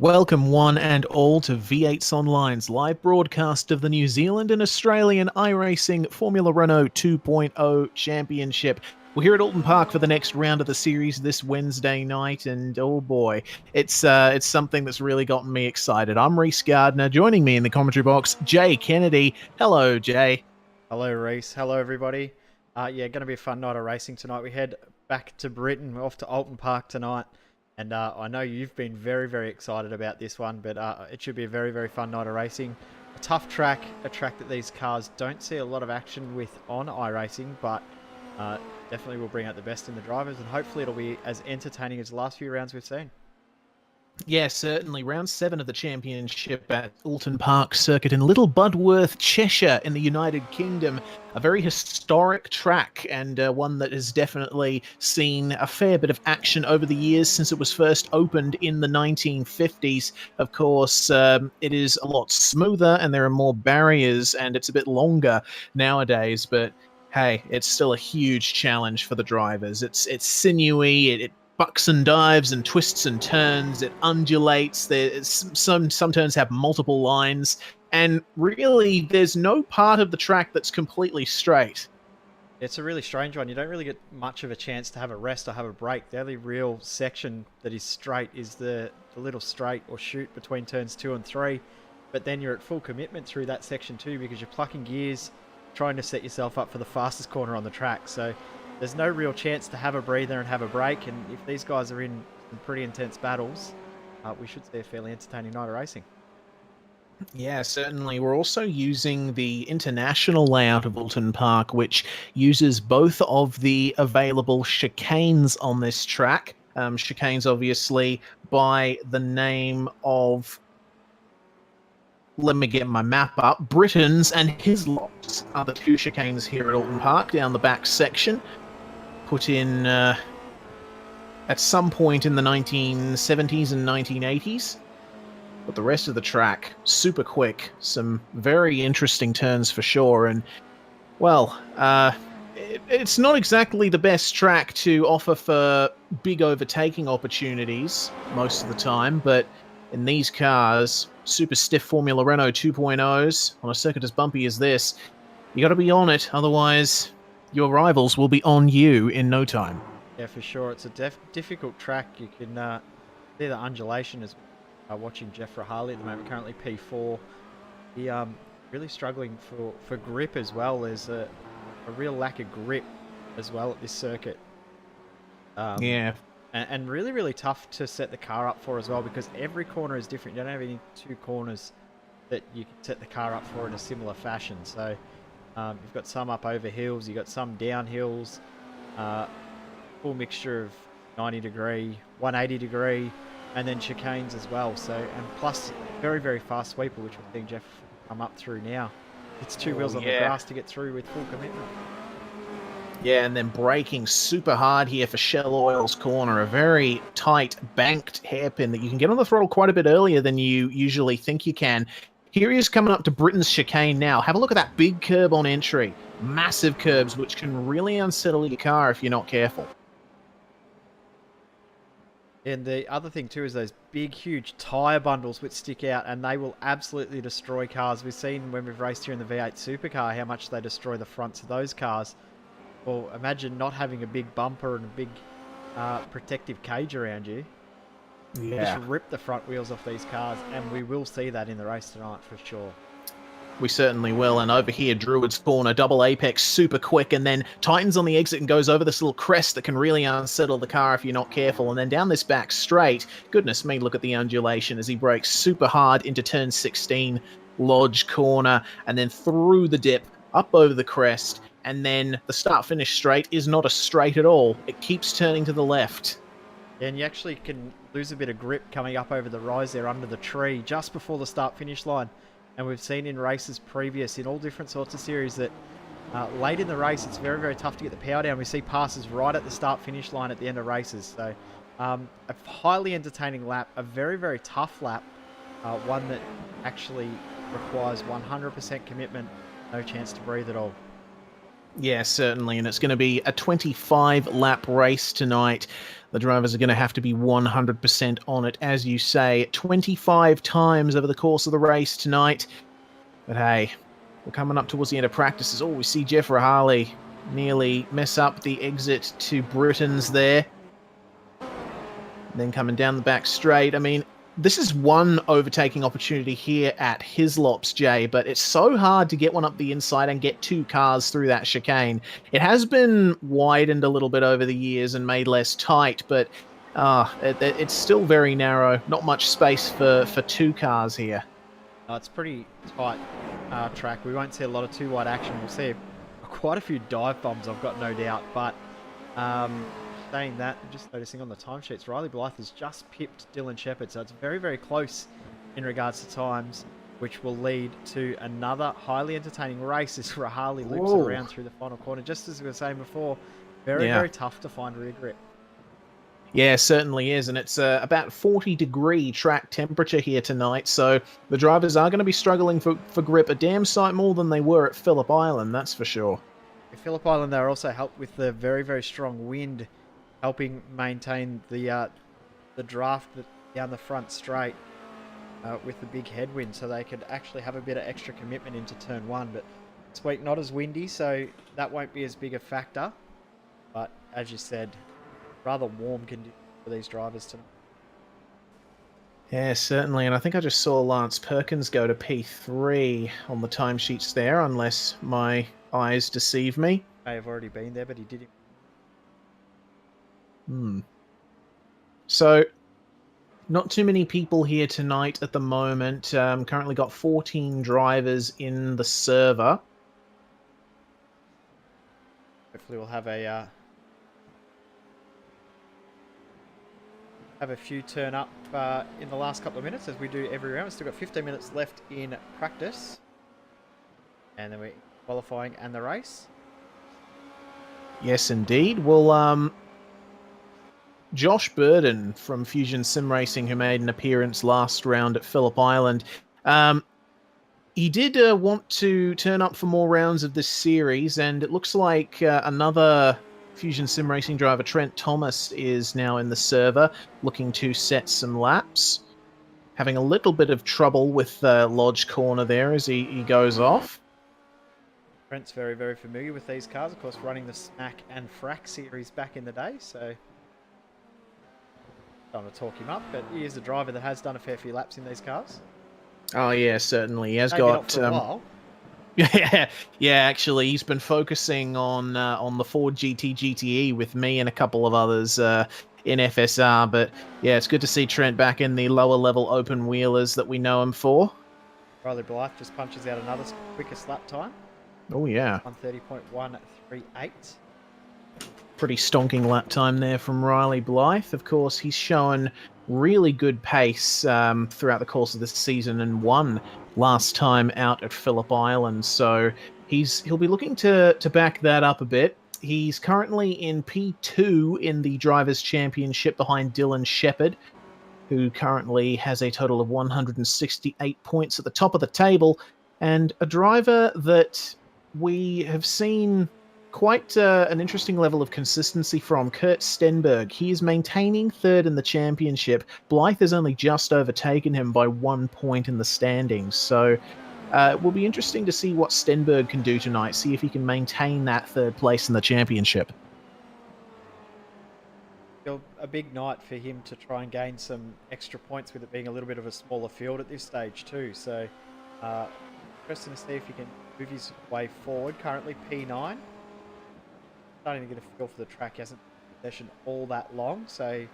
Welcome, one and all, to V8's Online's live broadcast of the New Zealand and Australian iRacing Formula Renault 2.0 Championship. We're here at Oulton Park for the next round of the series this Wednesday night, and oh boy, it's something that's really gotten me excited. I'm Reese Gardner. Joining me in the commentary box, Jay Kennedy. Hello, Jay. Hello, Reese. Hello, everybody. Yeah, going to be a fun night of racing tonight. We head back to Britain. We're off to Oulton Park tonight. And I know you've been very, very excited about this one, but it should be a very, very fun night of racing. A tough track, a track that these cars don't see a lot of action with on iRacing, but definitely will bring out the best in the drivers, and hopefully it'll be as entertaining as the last few rounds we've seen. Yeah, certainly. Round 7 of the championship at Oulton Park Circuit in Little Budworth, Cheshire in the United Kingdom. A very historic track, and one that has definitely seen a fair bit of action over the years since it was first opened in the 1950s. Of course, it is a lot smoother and there are more barriers, and it's a bit longer nowadays, but hey, it's still a huge challenge for the drivers. It's sinewy, it bucks and dives and twists and turns. It undulates. Some turns have multiple lines, and really, there's no part of the track that's completely straight. It's a really strange one. You don't really get much of a chance to have a rest or have a break. The only real section that is straight is the little straight or shoot between turns 2 and 3. But then you're at full commitment through that section too, because you're plucking gears, trying to set yourself up for the fastest corner on the track. So there's no real chance to have a breather and have a break, and if these guys are in some pretty intense battles, we should see a fairly entertaining night of racing. Yeah, certainly. We're also using the international layout of Oulton Park, which uses both of the available chicanes on this track. Chicanes, obviously, by the name of, let me get my map up, Britain's and Hislop's are the two chicanes here at Oulton Park down the back section. Put in at some point in the 1970s and 1980s. But the rest of the track, super quick. Some very interesting turns for sure. And, well, it's not exactly the best track to offer for big overtaking opportunities most of the time. But in these cars, super stiff Formula Renault 2.0s on a circuit as bumpy as this, you got to be on it. Otherwise, your rivals will be on you in no time. Yeah, for sure. It's a difficult track. You can see the undulation as watching Jeff Rahali at the moment, currently P4. He really struggling for grip as well. There's a real lack of grip as well at this circuit. Yeah. And really, really tough to set the car up for as well, because every corner is different. You don't have any two corners that you can set the car up for in a similar fashion. So you've got some up over hills, you've got some down hills, full mixture of 90 degree, 180 degree, and then chicanes as well. So, and plus very, very fast sweeper, which we're seeing Jeff come up through now. It's two wheels on the grass to get through with full commitment. Yeah, and then braking super hard here for Shell Oil's corner. A very tight, banked hairpin that you can get on the throttle quite a bit earlier than you usually think you can. Here he is coming up to Britain's chicane now. Have a look at that big curb on entry. Massive curbs, which can really unsettle your car if you're not careful. And the other thing too is those big, huge tyre bundles which stick out, and they will absolutely destroy cars. We've seen when we've raced here in the V8 supercar how much they destroy the fronts of those cars. Well, imagine not having a big bumper and a big protective cage around you. Yeah. Just rip the front wheels off these cars, and we will see that in the race tonight for sure. We certainly will. And over here, Druid's corner, double apex, super quick, and then tightens on the exit and goes over this little crest that can really unsettle the car if you're not careful. And then down this back straight, goodness me, look at the undulation as he brakes super hard into turn 16, Lodge corner, and then through the dip, up over the crest, and then the start-finish straight is not a straight at all. It keeps turning to the left. And you actually can lose a bit of grip coming up over the rise there under the tree just before the start-finish line. And we've seen in races previous, in all different sorts of series, that late in the race, it's very, very tough to get the power down. We see passes right at the start-finish line at the end of races. So a highly entertaining lap, a very, very tough lap, one that actually requires 100% commitment, no chance to breathe at all. Yeah, certainly, and it's going to be a 25-lap race tonight. The drivers are going to have to be 100% on it, as you say, 25 times over the course of the race tonight. But hey, we're coming up towards the end of practices. Oh, we see Jeff Rahali nearly mess up the exit to Britain's there. Then coming down the back straight. I mean, this is one overtaking opportunity here at Hislops, Jay, but it's so hard to get one up the inside and get two cars through that chicane. It has been widened a little bit over the years and made less tight, but it's still very narrow. Not much space for two cars here. It's pretty tight track. We won't see a lot of too wide action. We'll see quite a few dive bombs, I've got no doubt. But saying that, just noticing on the timesheets, Riley Blythe has just pipped Dylan Shepherd, so it's very, very close in regards to times, which will lead to another highly entertaining race as Rahali loops it around through the final corner. Just as we were saying before, very tough to find rear grip. Yeah, certainly is, and it's about 40-degree track temperature here tonight, so the drivers are going to be struggling for grip a damn sight more than they were at Phillip Island, that's for sure. At Phillip Island, they were also helped with the very, very strong wind, helping maintain the draft down the front straight with the big headwind, so they could actually have a bit of extra commitment into turn one. But this week not as windy, so that won't be as big a factor. But as you said, rather warm conditions for these drivers tonight. Yeah, certainly, and I think I just saw Lance Perkins go to P3 on the timesheets there, unless my eyes deceive me. May have already been there, but he didn't. So, not too many people here tonight at the moment. Currently got 14 drivers in the server. Hopefully we'll have a few turn up in the last couple of minutes, as we do every round. We've still got 15 minutes left in practice, and then we're qualifying and the race. Yes, indeed. Well, Josh Burden from Fusion Sim Racing, who made an appearance last round at Phillip Island, he did want to turn up for more rounds of this series, and it looks like another Fusion Sim Racing driver, Trent Thomas, is now in the server, looking to set some laps. Having a little bit of trouble with Lodge Corner there as he goes off. Trent's very, very familiar with these cars, of course, running the Smack and Frack series back in the day, so don't want to talk him up, but he is a driver that has done a fair few laps in these cars. Oh yeah, certainly. He has Maybe got not for a while. Yeah, actually, he's been focusing on the Ford GT GTE with me and a couple of others in FSR. But yeah, it's good to see Trent back in the lower level open wheelers that we know him for. Riley Blythe just punches out another quickest lap time. Oh yeah, 1:30.138. pretty stonking lap time there from Riley Blythe. Of course, he's shown really good pace throughout the course of this season and won last time out at Phillip Island. So he'll be looking to back that up a bit. He's currently in P2 in the Drivers' Championship behind Dylan Shepherd, who currently has a total of 168 points at the top of the table, and a driver that we have seen quite an interesting level of consistency from, Kurt Stenberg. He is maintaining third in the championship. Blythe has only just overtaken him by 1 point in the standings. So it will be interesting to see what Stenberg can do tonight, see if he can maintain that third place in the championship. A big night for him to try and gain some extra points, with it being a little bit of a smaller field at this stage too. So interesting to see if he can move his way forward. Currently P9. Starting to get a feel for the track. He hasn't been in session all that long, so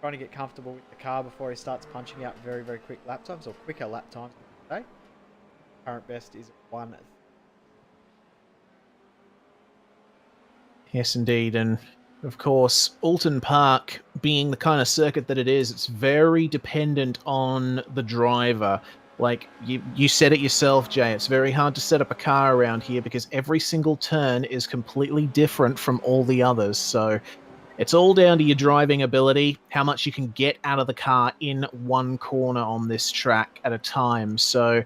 trying to get comfortable with the car before he starts punching out very, very quick lap times, or quicker lap times today. Current best is 1. Yes, indeed, and of course, Oulton Park being the kind of circuit that it is, it's very dependent on the driver. Like, you said it yourself, Jay, it's very hard to set up a car around here because every single turn is completely different from all the others. So it's all down to your driving ability, how much you can get out of the car in one corner on this track at a time. So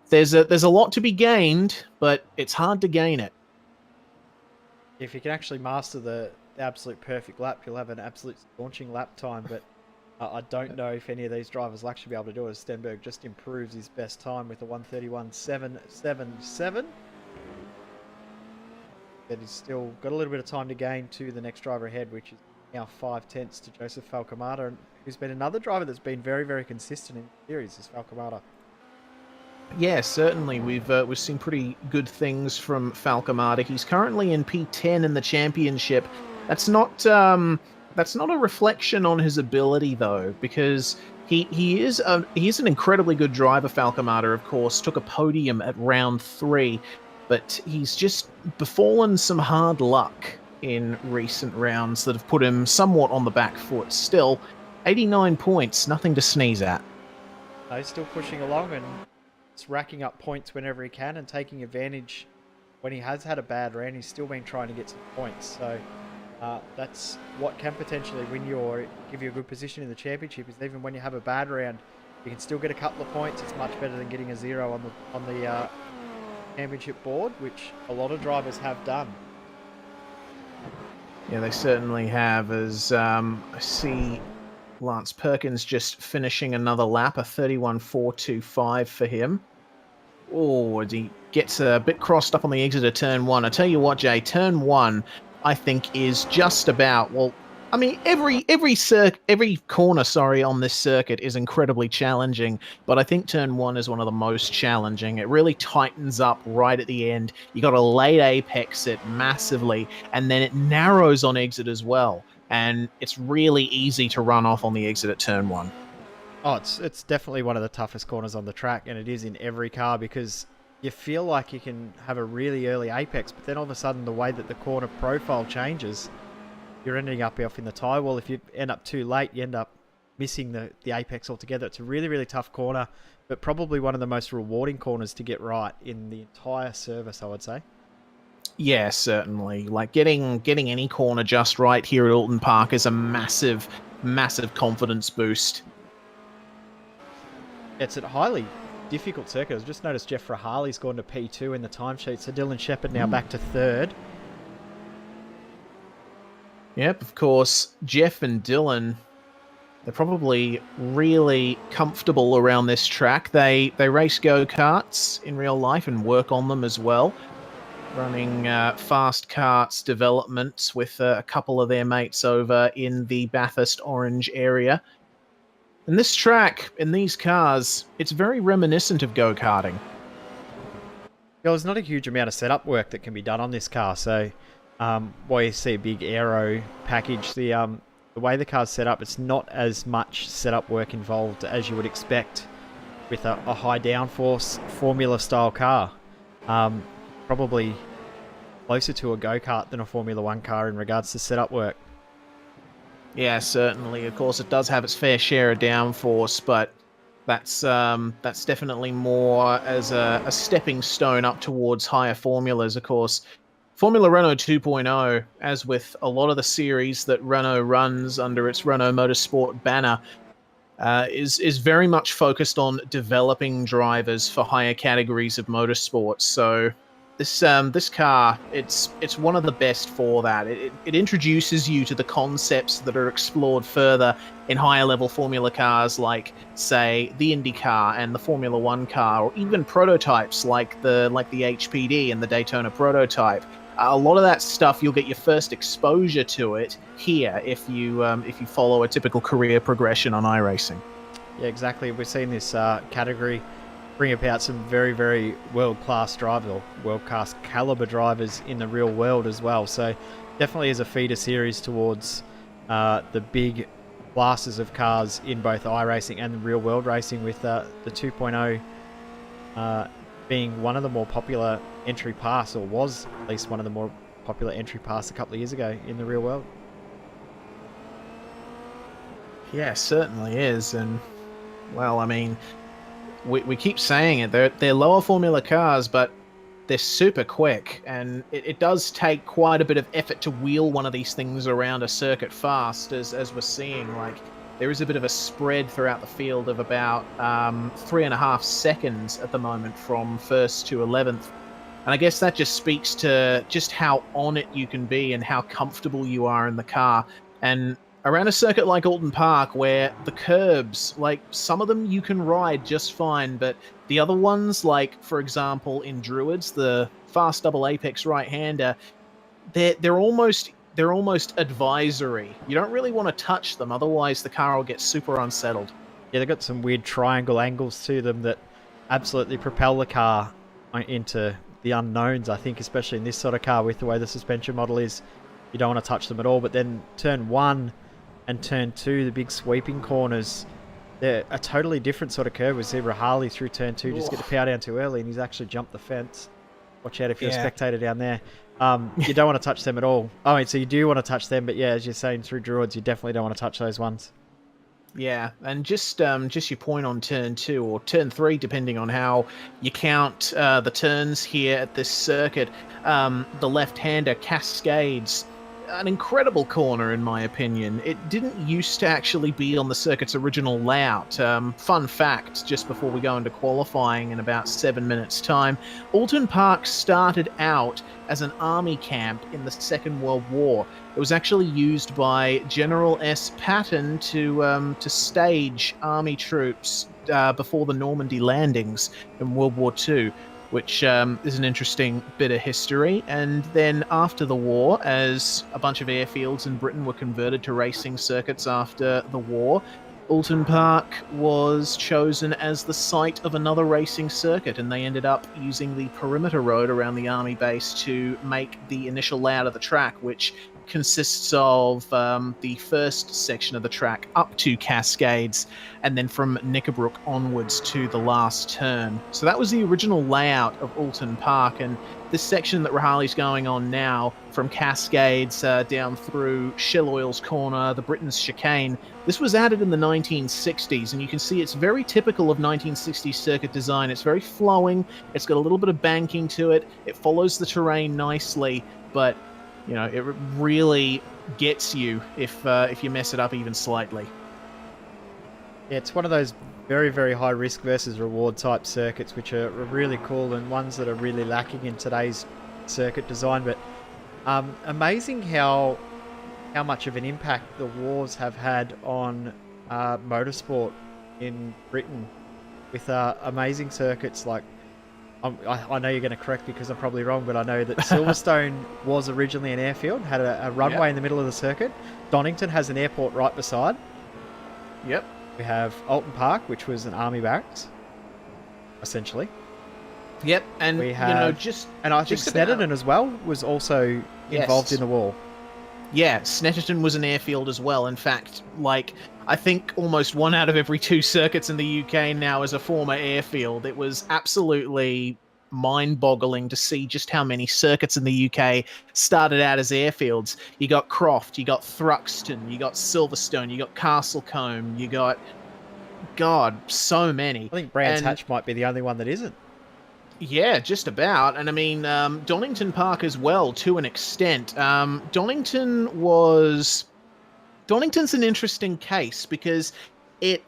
there's a lot to be gained, but it's hard to gain it. If you can actually master the absolute perfect lap, you'll have an absolute launching lap time. But I don't know if any of these drivers will actually be able to do it. Stenberg just improves his best time with a 1:31.777. But he's still got a little bit of time to gain to the next driver ahead, which is now 5/10 to Joseph Falcomata, who's been another driver that's been very, very consistent in the series, is Falcomata. Yeah, certainly. We've seen pretty good things from Falcomata. He's currently in P10 in the championship. That's not a reflection on his ability though, because he is an incredibly good driver. Falcomata, of course, took a podium at round 3, but he's just befallen some hard luck in recent rounds that have put him somewhat on the back foot. Still, 89 points, nothing to sneeze at. He's still pushing along and racking up points whenever he can and taking advantage when he has had a bad round. He's still been trying to get some points, so that's what can potentially win you or give you a good position in the championship. Is even when you have a bad round, you can still get a couple of points. It's much better than getting a 0 on the championship board, which a lot of drivers have done. Yeah, they certainly have. As I see Lance Perkins just finishing another lap, a 31.425 for him. Oh, he gets a bit crossed up on the exit of turn 1. I tell you what, Jay, turn 1, I think, is just about, well, I mean, every corner, on this circuit is incredibly challenging, but I think turn 1 is one of the most challenging. It really tightens up right at the end. You got to late apex it massively, and then it narrows on exit as well. And it's really easy to run off on the exit at turn 1. Oh, it's definitely one of the toughest corners on the track, and it is in every car because you feel like you can have a really early apex, but then all of a sudden the way that the corner profile changes, you're ending up off in the tyre wall. If you end up too late, you end up missing the apex altogether. It's a really, really tough corner, but probably one of the most rewarding corners to get right in the entire service, I would say. Yeah, certainly. Like getting any corner just right here at Oulton Park is a massive, massive confidence boost. It's a highly difficult circuit. I've just noticed Jeff Rahali's gone to P2 in the timesheet, so Dylan Shepherd now back to 3rd. Yep, of course, Jeff and Dylan, they're probably really comfortable around this track. They race go-karts in real life and work on them as well, running fast karts developments with a couple of their mates over in the Bathurst Orange area. And this track, in these cars, it's very reminiscent of go-karting. There's not a huge amount of setup work that can be done on this car, so while you see a big aero package, the way the car's set up, it's not as much setup work involved as you would expect with a high downforce formula-style car. Probably closer to a go-kart than a Formula 1 car in regards to setup work. Yeah, certainly. Of course, it does have its fair share of downforce, but that's definitely more as a stepping stone up towards higher formulas. Of course, Formula Renault 2.0, as with a lot of the series that Renault runs under its Renault Motorsport banner, is very much focused on developing drivers for higher categories of motorsports. So this car, it's one of the best for that. It introduces you to the concepts that are explored further in higher level Formula cars, like say the Indy car and the Formula 1 car, or even prototypes like the HPD and the Daytona prototype. A lot of that stuff, you'll get your first exposure to it here if you follow a typical career progression on iRacing. Yeah, exactly. We're seeing this category bring about some very, very world-class drivers, or world-class caliber drivers in the real world as well. So definitely is a feeder series towards the big classes of cars in both iRacing and the real world racing, with the 2.0 being one of the more popular entry pass, or was at least one of the more popular entry pass a couple of years ago in the real world. Yeah, certainly is. And well, I mean, we keep saying it, they're lower formula cars, but they're super quick, and it does take quite a bit of effort to wheel one of these things around a circuit fast, as we're seeing. Like, there is a bit of a spread throughout the field of about 3.5 seconds at the moment from 1st to 11th. And I guess that just speaks to just how on it you can be and how comfortable you are in the car. And around a circuit like Oulton Park, where the curbs, like some of them you can ride just fine, but the other ones, like for example in Druids, the fast double apex right-hander, they're almost advisory. You don't really want to touch them, otherwise the car will get super unsettled. Yeah, they've got some weird triangle angles to them that absolutely propel the car into the unknowns, I think, especially in this sort of car with the way the suspension model is. You don't want to touch them at all. But then turn 1 and turn 2, the big sweeping corners, they're a totally different sort of curve. We see Harley through turn 2 just get the power down too early, and he's actually jumped the fence. Watch out if you're a spectator down there. You don't want to touch them at all. Oh, so you do want to touch them, but yeah, as you're saying, through Druids, you definitely don't want to touch those ones. Yeah, and just your point on turn 2 or turn 3, depending on how you count the turns here at this circuit. The left-hander cascades, an incredible corner in my opinion. It didn't used to actually be on the circuit's original layout. Fun fact, just before we go into qualifying in about 7 minutes' time, Oulton Park started out as an army camp in the Second World War. It was actually used by General S. Patton to stage army troops before the Normandy landings in World War II, which is an interesting bit of history. And then after the war, as a bunch of airfields in Britain were converted to racing circuits after the war, Oulton Park was chosen as the site of another racing circuit, and they ended up using the perimeter road around the army base to make the initial layout of the track, which consists of the first section of the track up to Cascades, and then from Knickerbrook onwards to the last turn. So that was the original layout of Oulton Park, and this section that Rahali's going on now, from Cascades down through Shell Oil's Corner, the Britain's Chicane, this was added in the 1960s, and you can see it's very typical of 1960s circuit design. It's very flowing, it's got a little bit of banking to it, it follows the terrain nicely, but you know, it really gets you if you mess it up even slightly. Yeah, it's one of those very, very high risk versus reward type circuits, which are really cool and ones that are really lacking in today's circuit design. But amazing how much of an impact the wars have had on motorsport in Britain, with amazing circuits like, I know you're going to correct me because I'm probably wrong, but I know that Silverstone was originally an airfield, had a runway in the middle of the circuit. Donington has an airport right beside. Yep. We have Oulton Park, which was an army barracks, essentially. Yep, and we have, and I think Snetterton as well was also involved in the war. Yeah, Snetterton was an airfield as well. In fact, like, I think almost 1 out of every 2 circuits in the UK now is a former airfield. It was absolutely mind-boggling to see just how many circuits in the UK started out as airfields. You got Croft, you got Thruxton, you got Silverstone, you got Castlecombe, you got... God, so many. I think Brands Hatch might be the only one that isn't. Yeah, just about. And I mean, Donington Park as well, to an extent. Donington's an interesting case because it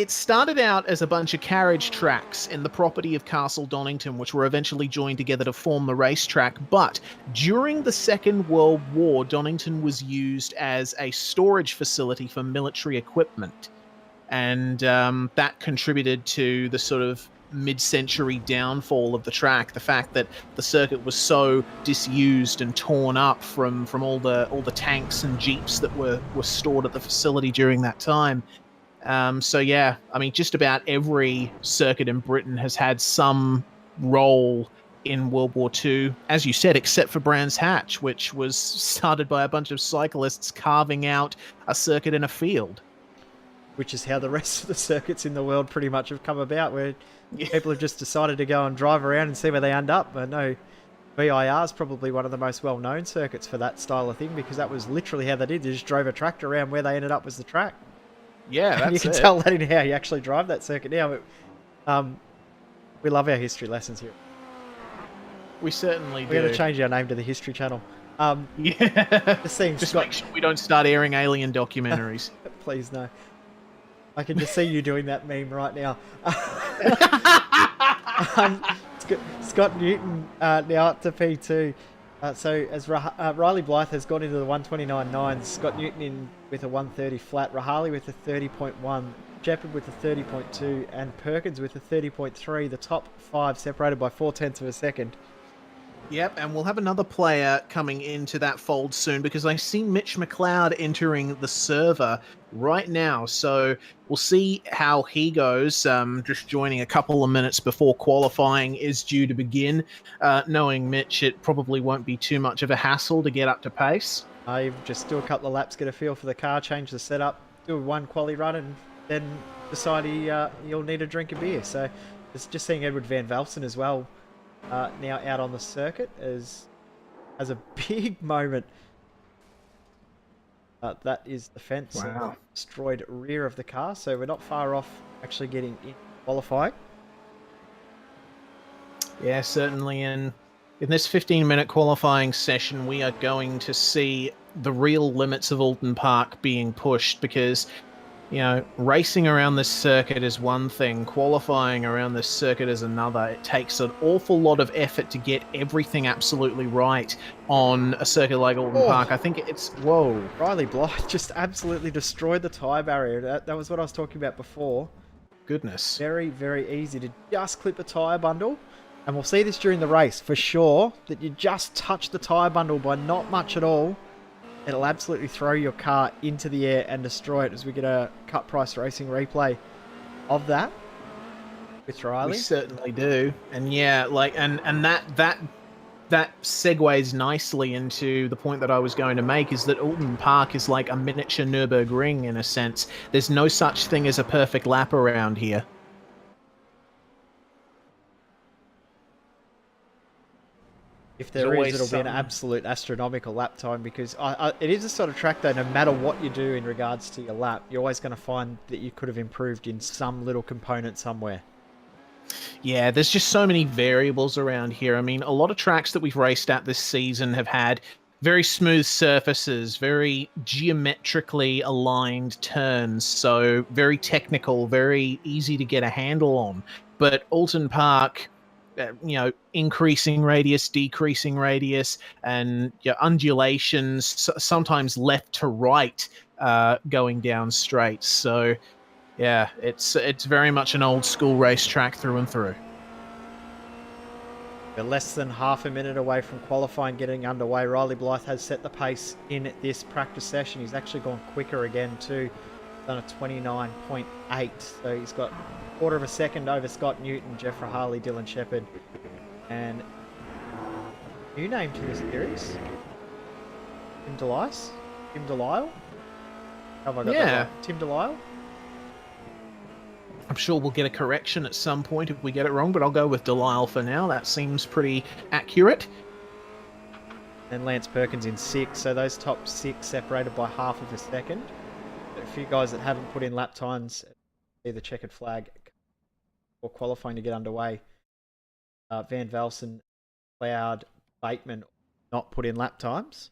started out as a bunch of carriage tracks in the property of Castle Donington, which were eventually joined together to form the racetrack. But during the Second World War, Donington was used as a storage facility for military equipment. And that contributed to the sort of mid-century downfall of the track, the fact that the circuit was so disused and torn up from all the tanks and jeeps that were stored at the facility during that time. So yeah, I mean, just about every circuit in Britain has had some role in World War II, as you said, except for Brands Hatch, which was started by a bunch of cyclists carving out a circuit in a field. Which is how the rest of the circuits in the world pretty much have come about, where people have just decided to go and drive around and see where they end up. I know VIR is probably one of the most well-known circuits for that style of thing, because that was literally how they did. They just drove a tractor around, where they ended up was the track. Yeah, that's and you can tell that in how you actually drive that circuit now. But, we love our history lessons here. We certainly do. We're going to change our name to the History Channel. Yeah. Just make sure we don't start airing alien documentaries. Please, no. I can just see you doing that meme right now. Scott Newton now up to P2. So as Riley Blythe has gone into the 129.9s, Scott Newton in with a 130 flat, Rahali with a 30.1, Shepherd with a 30.2, and Perkins with a 30.3. The top 5 separated by 0.4 of a second. Yep, and we'll have another player coming into that fold soon because I see Mitch McLeod entering the server right now. So we'll see how he goes, just joining a couple of minutes before qualifying is due to begin. Knowing Mitch, it probably won't be too much of a hassle to get up to pace. I just do a couple of laps, get a feel for the car, change the setup, do one quali run, and then decide he'll need a drink of beer. So it's just seeing Edward Van Velsen as well. Now out on the circuit has a big moment. That is the fence. Wow. Destroyed rear of the car, so we're not far off actually getting in qualifying. Yeah, certainly. And in this 15-minute qualifying session, we are going to see the real limits of Oulton Park being pushed because, you know, racing around this circuit is one thing, qualifying around this circuit is another. It takes an awful lot of effort to get everything absolutely right on a circuit like Oulton Park. I think it's... Whoa. Riley Blythe just absolutely destroyed the tyre barrier. That was what I was talking about before. Goodness. Very, very easy to just clip a tyre bundle. And we'll see this during the race for sure, that you just touch the tyre bundle by not much at all. It'll absolutely throw your car into the air and destroy it as we get a Cut Price Racing replay of that with Riley. We certainly do. And yeah, like, and that segues nicely into the point that I was going to make, is that Oulton Park is like a miniature Nürburgring in a sense. There's no such thing as a perfect lap around here. If there is, it'll be an absolute astronomical lap time because it is a sort of track though, no matter what you do in regards to your lap, you're always going to find that you could have improved in some little component somewhere. Yeah, there's just so many variables around here. I mean, a lot of tracks that we've raced at this season have had very smooth surfaces, very geometrically aligned turns, so very technical, very easy to get a handle on. But Oulton Park... you know, increasing radius, decreasing radius, and undulations, sometimes left to right, going down straight. So, yeah, it's very much an old school racetrack through and through. We're less than half a minute away from qualifying getting underway. Riley Blythe has set the pace in this practice session. He's actually gone quicker again too, done a 29.8. So he's got quarter of a second over Scott Newton, Jeff Rahali, Dylan Shepherd, and new name to this series, Tim Delisle. Tim Delisle? Have I got that right? Tim Delisle? I'm sure we'll get a correction at some point if we get it wrong, but I'll go with Delisle for now. That seems pretty accurate. And Lance Perkins in 6, so those top 6 separated by half of a second. A few guys that haven't put in lap times, see the checkered flag or qualifying to get underway. Van Velsen, Cloud, Bateman not put in lap times.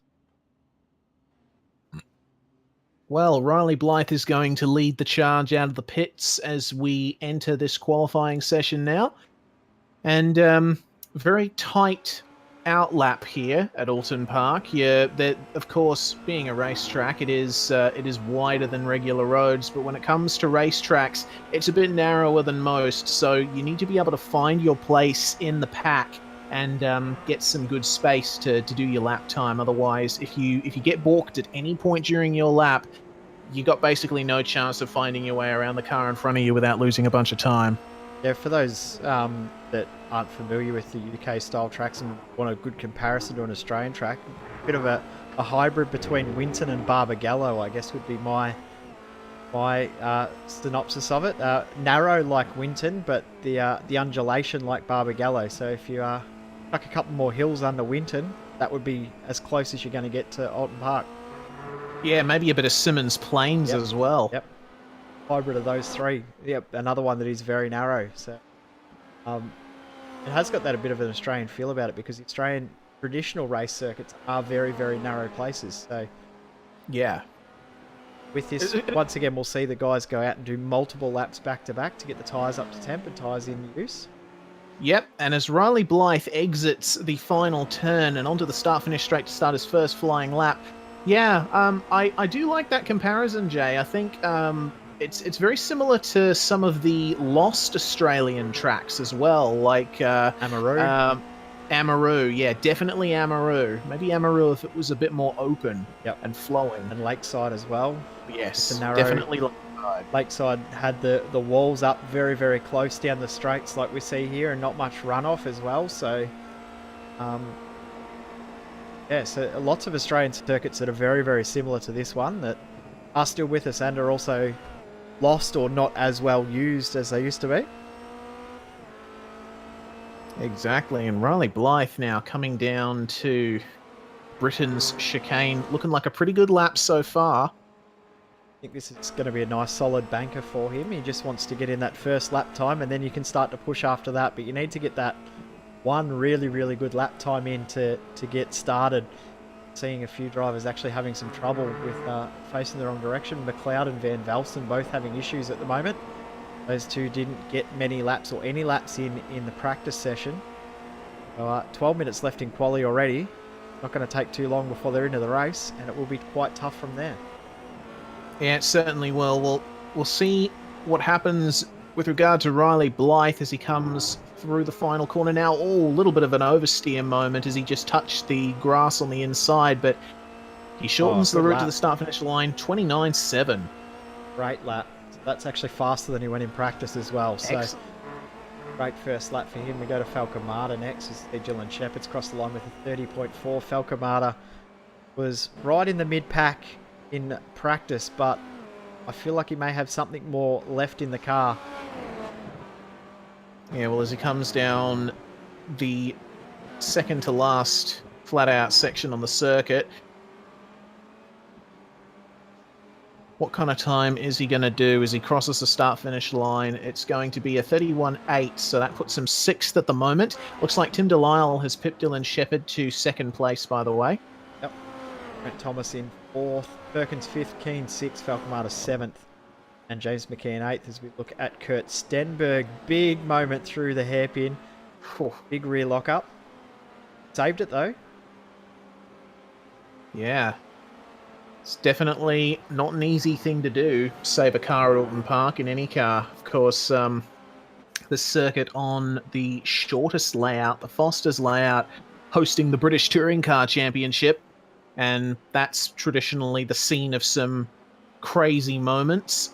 Well, Riley Blythe is going to lead the charge out of the pits as we enter this qualifying session now. And very tight outlap here at Oulton Park. Yeah, of course, being a racetrack, it is wider than regular roads, but when it comes to racetracks, it's a bit narrower than most, so you need to be able to find your place in the pack and get some good space to do your lap time. Otherwise, if you get balked at any point during your lap, you got basically no chance of finding your way around the car in front of you without losing a bunch of time. Yeah, for those that aren't familiar with the UK style tracks and want a good comparison to an Australian track, a bit of a hybrid between Winton and Barbagallo, I guess would be my synopsis of it. Narrow like Winton, but the undulation like Barbagallo. So if you tuck a couple more hills under Winton, that would be as close as you're going to get to Oulton Park. Yeah, maybe a bit of Simmons Plains as well. Yep. Hybrid of those three. Yep, another one that is very narrow. So it has got that a bit of an Australian feel about it because the Australian traditional race circuits are very, very narrow places. So yeah. With this, once again, we'll see the guys go out and do multiple laps back to back to get the tyres up to temp and tyres in use. Yep, and as Riley Blythe exits the final turn and onto the start-finish straight to start his first flying lap, yeah, I do like that comparison, Jay. I think it's very similar to some of the lost Australian tracks as well, like Amaru. Amaru. Yeah, definitely Amaru. Maybe Amaru if it was a bit more open Yep. and flowing. And Lakeside as well. Yes, It's a narrow. definitely. Lakeside had the walls up very, very close down the straights like we see here, and not much runoff as well. So, yeah, so lots of Australian circuits that are very, very similar to this one that are still with us and are also lost or not as well used as they used to be. Exactly, and Riley Blythe now coming down to Britain's chicane, looking like a pretty good lap so far. I think this is going to be a nice solid banker for him. He just wants to get in that first lap time, and then you can start to push after that. But you need to get that one really, really good lap time in to get started. Seeing a few drivers actually having some trouble with facing the wrong direction. McLeod and Van Velsen both having issues at the moment. Those two didn't get many laps or any laps in the practice session. So, 12 minutes left in quali already. Not going to take too long before they're into the race, and it will be quite tough from there. Yeah, it certainly will. We'll see what happens with regard to Riley Blythe as he comes through the final corner now. Oh, a little bit of an oversteer moment as he just touched the grass on the inside, but he shortens the route to the start-finish line, 29.7. Great lap. So that's actually faster than he went in practice as well. So Excellent. Great first lap for him. We go to Falcomata next as Dylan Shepherd's crossed the line with a 30.4. Falcomata was right in the mid-pack in practice, but I feel like he may have something more left in the car. Yeah, well, as he comes down the second to last flat-out section on the circuit, what kind of time is he going to do as he crosses the start-finish line? It's going to be a 31.8, so that puts him 6th at the moment. Looks like Tim Delisle has pipped Dylan Shepherd to 2nd place, by the way. Yep. Brent Thomas in 4th, Perkins 5th, Keane 6th, Falcomata 7th, and James McKeon 8th as we look at Kurt Stenberg. Big moment through the hairpin. Big rear lock-up. Saved it, though. Yeah. It's definitely not an easy thing to do, save a car at Oulton Park in any car. Of course, the circuit on the shortest layout, the Foster's layout, hosting the British Touring Car Championship, and that's traditionally the scene of some crazy moments.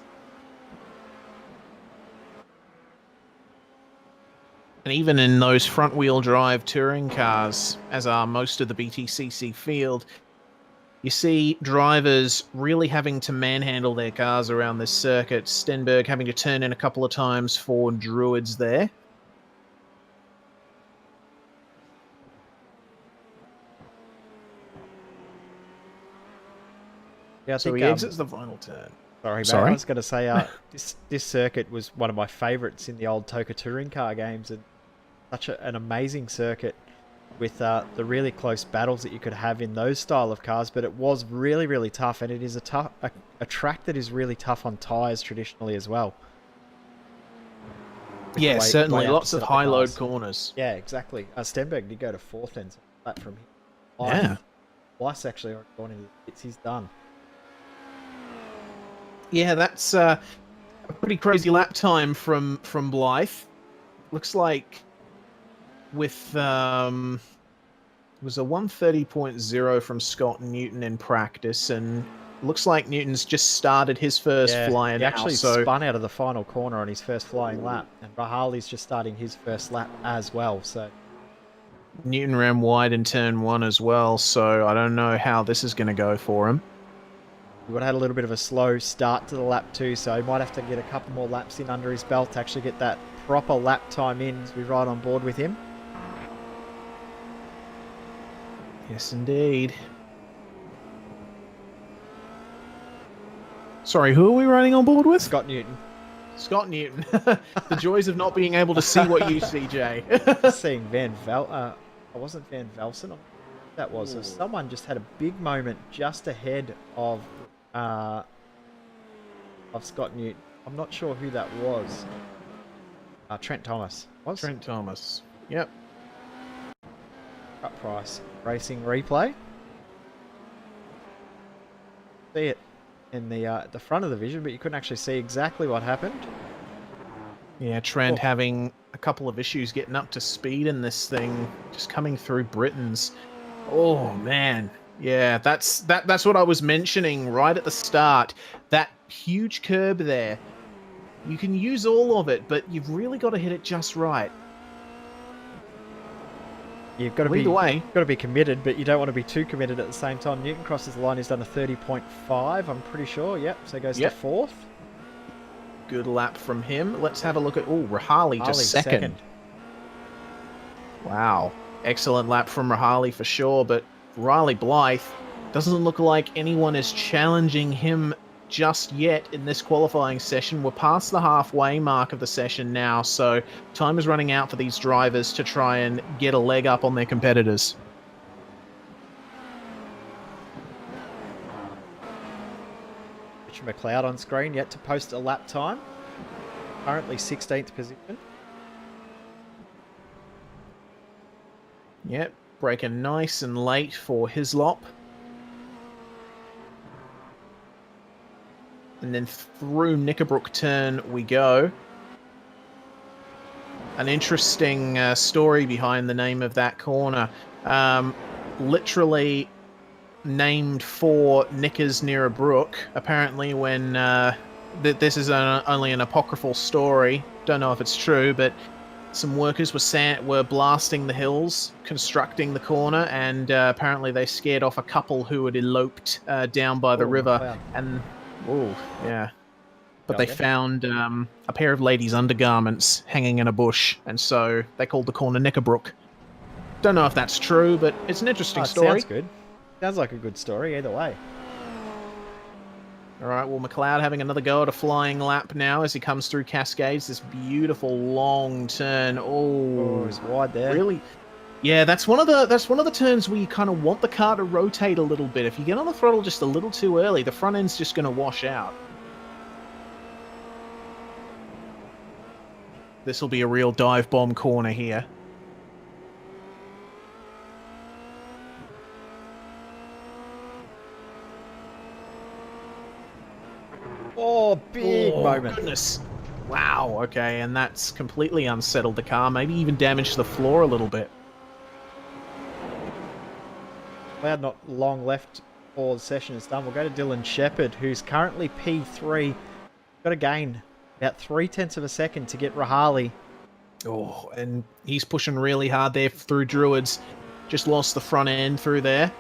And even in those front-wheel drive touring cars, as are most of the BTCC field, you see drivers really having to manhandle their cars around this circuit. Stenberg having to turn in a couple of times for Druids there. Yeah, I so think, he exits the final turn. Sorry, mate. I was going to say this circuit was one of my favourites in the old Toka touring car games, and such an amazing circuit with the really close battles that you could have in those style of cars. But it was really, really tough, and it is a track that is really tough on tyres traditionally as well. Yeah, certainly. Lots of high-load corners. Yeah, exactly. Stenberg did go to 4th end, so that from him. Yeah. Weiss actually already gone into the pits. He's done. Yeah, that's a pretty crazy lap time from Blythe. Looks like with it was a 1:30.0 from Scott Newton in practice, and looks like Newton's just started his first fly. He actually spun out of the final corner on his first flying lap, and Rahali's just starting his first lap as well. So Newton ran wide in turn 1 as well, so I don't know how this is going to go for him. He would have had a little bit of a slow start to the lap too, so he might have to get a couple more laps in under his belt to actually get that proper lap time in as we ride on board with him. Yes, indeed. Sorry, who are we riding on board with? Scott Newton. Scott Newton. The joys of not being able to see what you see, Jay. Seeing I wasn't Van Velsen. That was. So someone just had a big moment just ahead of Scott Newton. I'm not sure who that was. Trent Thomas. Was Trent Thomas. Yep. Cut price. Racing replay. See it in the front of the vision, but you couldn't actually see exactly what happened. Yeah, Trent having a couple of issues getting up to speed in this thing, just coming through Britain's. Oh man, yeah, that's what I was mentioning right at the start. That huge curb there, you can use all of it, but you've really got to hit it just right. You've got to be committed, but you don't want to be too committed at the same time. Newton crosses the line. He's done a 30.5, I'm pretty sure. Yep, so goes to fourth. Good lap from him. Let's have a look at... Oh, Rahali just second. Wow. Excellent lap from Rahali for sure, but Riley Blythe doesn't look like anyone is challenging him just yet in this qualifying session. We're past the halfway mark of the session now, so time is running out for these drivers to try and get a leg up on their competitors. Richard McLeod on screen, yet to post a lap time. Currently 16th position. Yep, braking nice and late for Hislop. And then through Knickerbrook turn we go. An interesting story behind the name of that corner. Literally named for knickers near a brook. Apparently when... this is only an apocryphal story. Don't know if it's true, but some workers were blasting the hills, constructing the corner, and apparently they scared off a couple who had eloped down by the river. Wow. And... Oh, yeah. But they found a pair of ladies' undergarments hanging in a bush, and so they called the corner Knickerbrook. Don't know if that's true, but it's an interesting story. Sounds good. Sounds like a good story, either way. All right, well, McLeod having another go at a flying lap now as he comes through Cascades. This beautiful long turn. Oh, it's wide there. Really? Yeah, that's one of the turns where you kind of want the car to rotate a little bit. If you get on the throttle just a little too early, the front end's just going to wash out. This will be a real dive bomb corner here. Oh, big moment. Goodness. Wow, okay, and that's completely unsettled the car, maybe even damaged the floor a little bit. Cloud not long left before the session is done. We'll go to Dylan Shepherd, who's currently P3. Got to gain about 0.3 of a second to get Rahali. Oh, and he's pushing really hard there through Druids. Just lost the front end through there.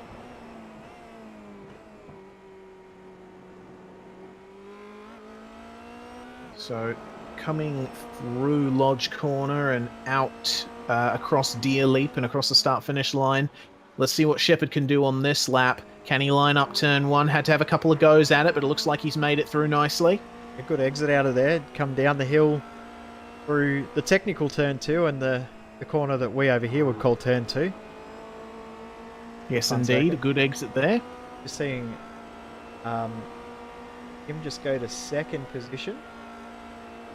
So coming through Lodge Corner and out across Deer Leap and across the start-finish line. Let's see what Shepherd can do on this lap. Can he line up turn one? Had to have a couple of goes at it, but it looks like he's made it through nicely. A good exit out of there. Come down the hill through the technical turn two and the corner that we over here would call turn two. Yes, indeed. A good exit there. Just seeing him just go to second position.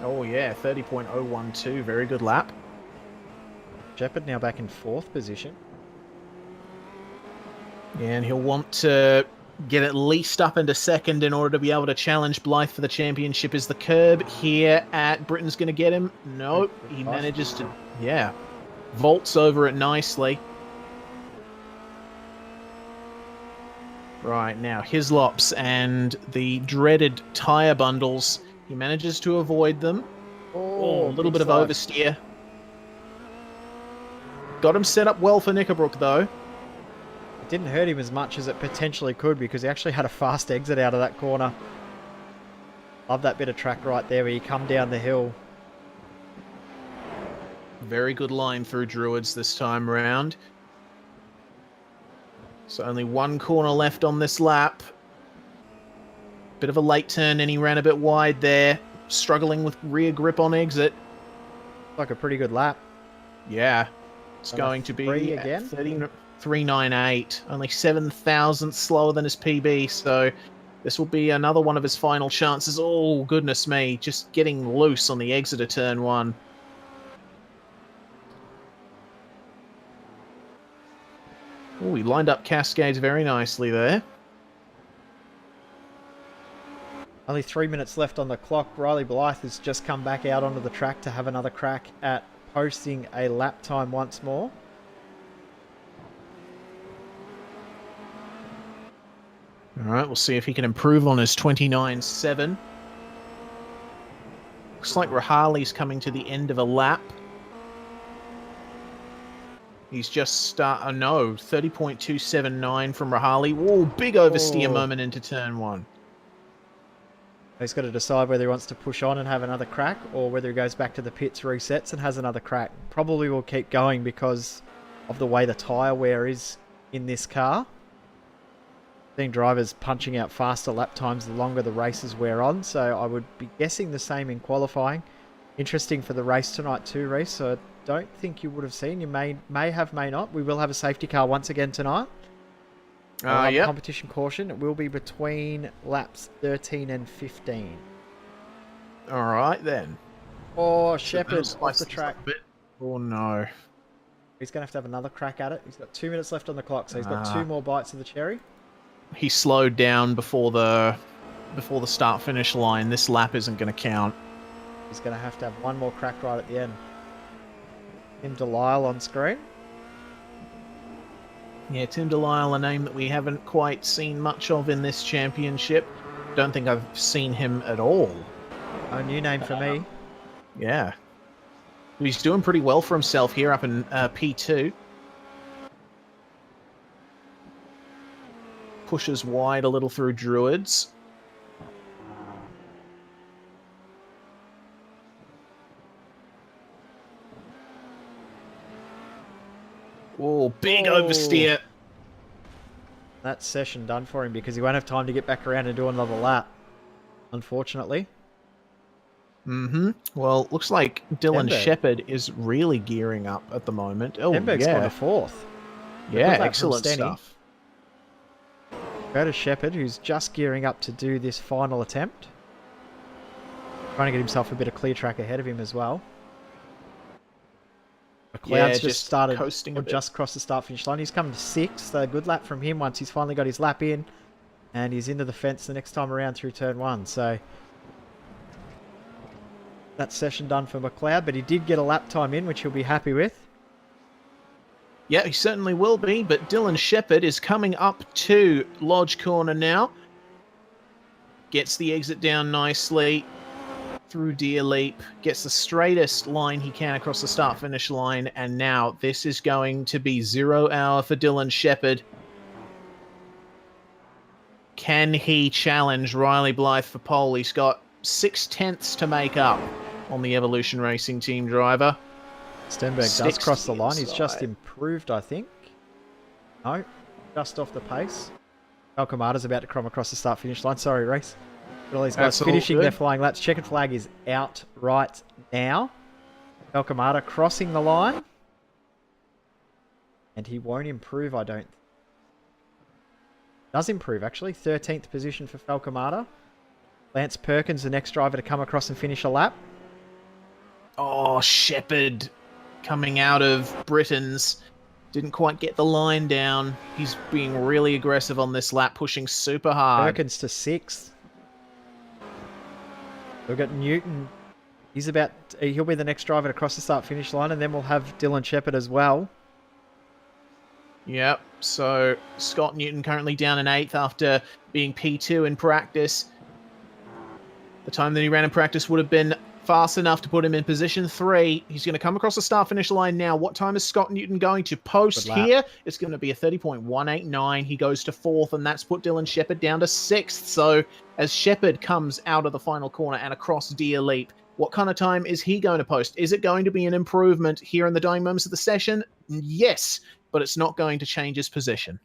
Oh, yeah. 30.012. Very good lap. Shepherd now back in fourth position. Yeah, and he'll want to get at least up into second in order to be able to challenge Blythe for the championship. Is the curb here at Britain's going to get him? Nope. He manages to, yeah, vaults over it nicely. Right, now Hislops and the dreaded tyre bundles. He manages to avoid them. Oh, a little bit of oversteer. Got him set up well for Knickerbrook, though. It didn't hurt him as much as it potentially could because he actually had a fast exit out of that corner. Love that bit of track right there where you come down the hill. Very good line through Druids this time around. So only one corner left on this lap. Bit of a late turn and he ran a bit wide there. Struggling with rear grip on exit. Like a pretty good lap. Yeah. It's going to be again 33.98. Only 7 thousandths slower than his PB, so this will be another one of his final chances. Oh, goodness me. Just getting loose on the exit of turn one. Oh, he lined up Cascades very nicely there. Only 3 minutes left on the clock. Riley Blythe has just come back out onto the track to have another crack at posting a lap time once more. All right, we'll see if he can improve on his 29.7. Looks like Rahali's coming to the end of a lap. He's just no, 30.279 from Rahali. Whoa, big oversteer moment into turn 1. He's got to decide whether he wants to push on and have another crack or whether he goes back to the pits, resets and has another crack. Probably will keep going because of the way the tyre wear is in this car. Seeing drivers punching out faster lap times the longer the races wear on, so I would be guessing the same in qualifying. Interesting for the race tonight too, Reece. So I don't think you would have seen. You may have, may not. We will have a safety car once again tonight. Yep. Competition caution. It will be between laps 13 and 15. All right then. Oh, Shepherd off the track. Oh no. He's going to have another crack at it. He's got 2 minutes left on the clock, so he's got 2 more bites of the cherry. He slowed down before the start-finish line. This lap isn't going to count. He's going to have one more crack right at the end. Tim Delisle on screen. Yeah, Tim Delisle, a name that we haven't quite seen much of in this championship. Don't think I've seen him at all. A new name for me. Yeah. He's doing pretty well for himself here up in P2. Pushes wide a little through Druids. Oh, big oversteer. That session done for him because he won't have time to get back around and do another lap, unfortunately. Well, looks like Dylan Shepherd is really gearing up at the moment. Oh, Denberg's gone to 4th. Yeah, excellent stuff. Go to Shepherd, who's just gearing up to do this final attempt. Trying to get himself a bit of clear track ahead of him as well. McLeod's just started, coasting or just crossed the start-finish line. He's coming to 6th. A good lap from him once he's finally got his lap in. And he's into the fence the next time around through turn 1. So that session done for McLeod, but he did get a lap time in, which he'll be happy with. Yeah, he certainly will be, but Dylan Shepherd is coming up to Lodge Corner now. Gets the exit down nicely through Deer Leap, gets the straightest line he can across the start-finish line, and now this is going to be 0 hour for Dylan Shepherd. Can he challenge Riley Blythe for pole? He's got 6/10 to make up on the Evolution Racing Team driver. Stenberg does cross the line. He's just improved, I think. No, just off the pace. Alcamada's about to come across the start-finish line. Sorry, Reece. But all these guys finishing their flying laps. Checkered flag is out right now. Alcamada crossing the line. And he won't improve, I don't. Does improve, actually. 13th position for Falcamada. Lance Perkins, the next driver to come across and finish a lap. Oh, Shepherd coming out of Britain's. Didn't quite get the line down. He's being really aggressive on this lap, pushing super hard. Perkins to 6th. We've got Newton. He'll be the next driver to cross the start-finish line, and then we'll have Dylan Shepherd as well. Yep, so Scott Newton currently down in 8th after being P2 in practice. The time that he ran in practice would have been fast enough to put him in position 3. He's going to come across the start-finish line now. What time is Scott Newton going to post here? It's going to be a 30.189. He goes to 4th, and that's put Dylan Shepherd down to 6th. So as Shepherd comes out of the final corner and across Deer Leap, what kind of time is he going to post? Is it going to be an improvement here in the dying moments of the session? Yes, but it's not going to change his position.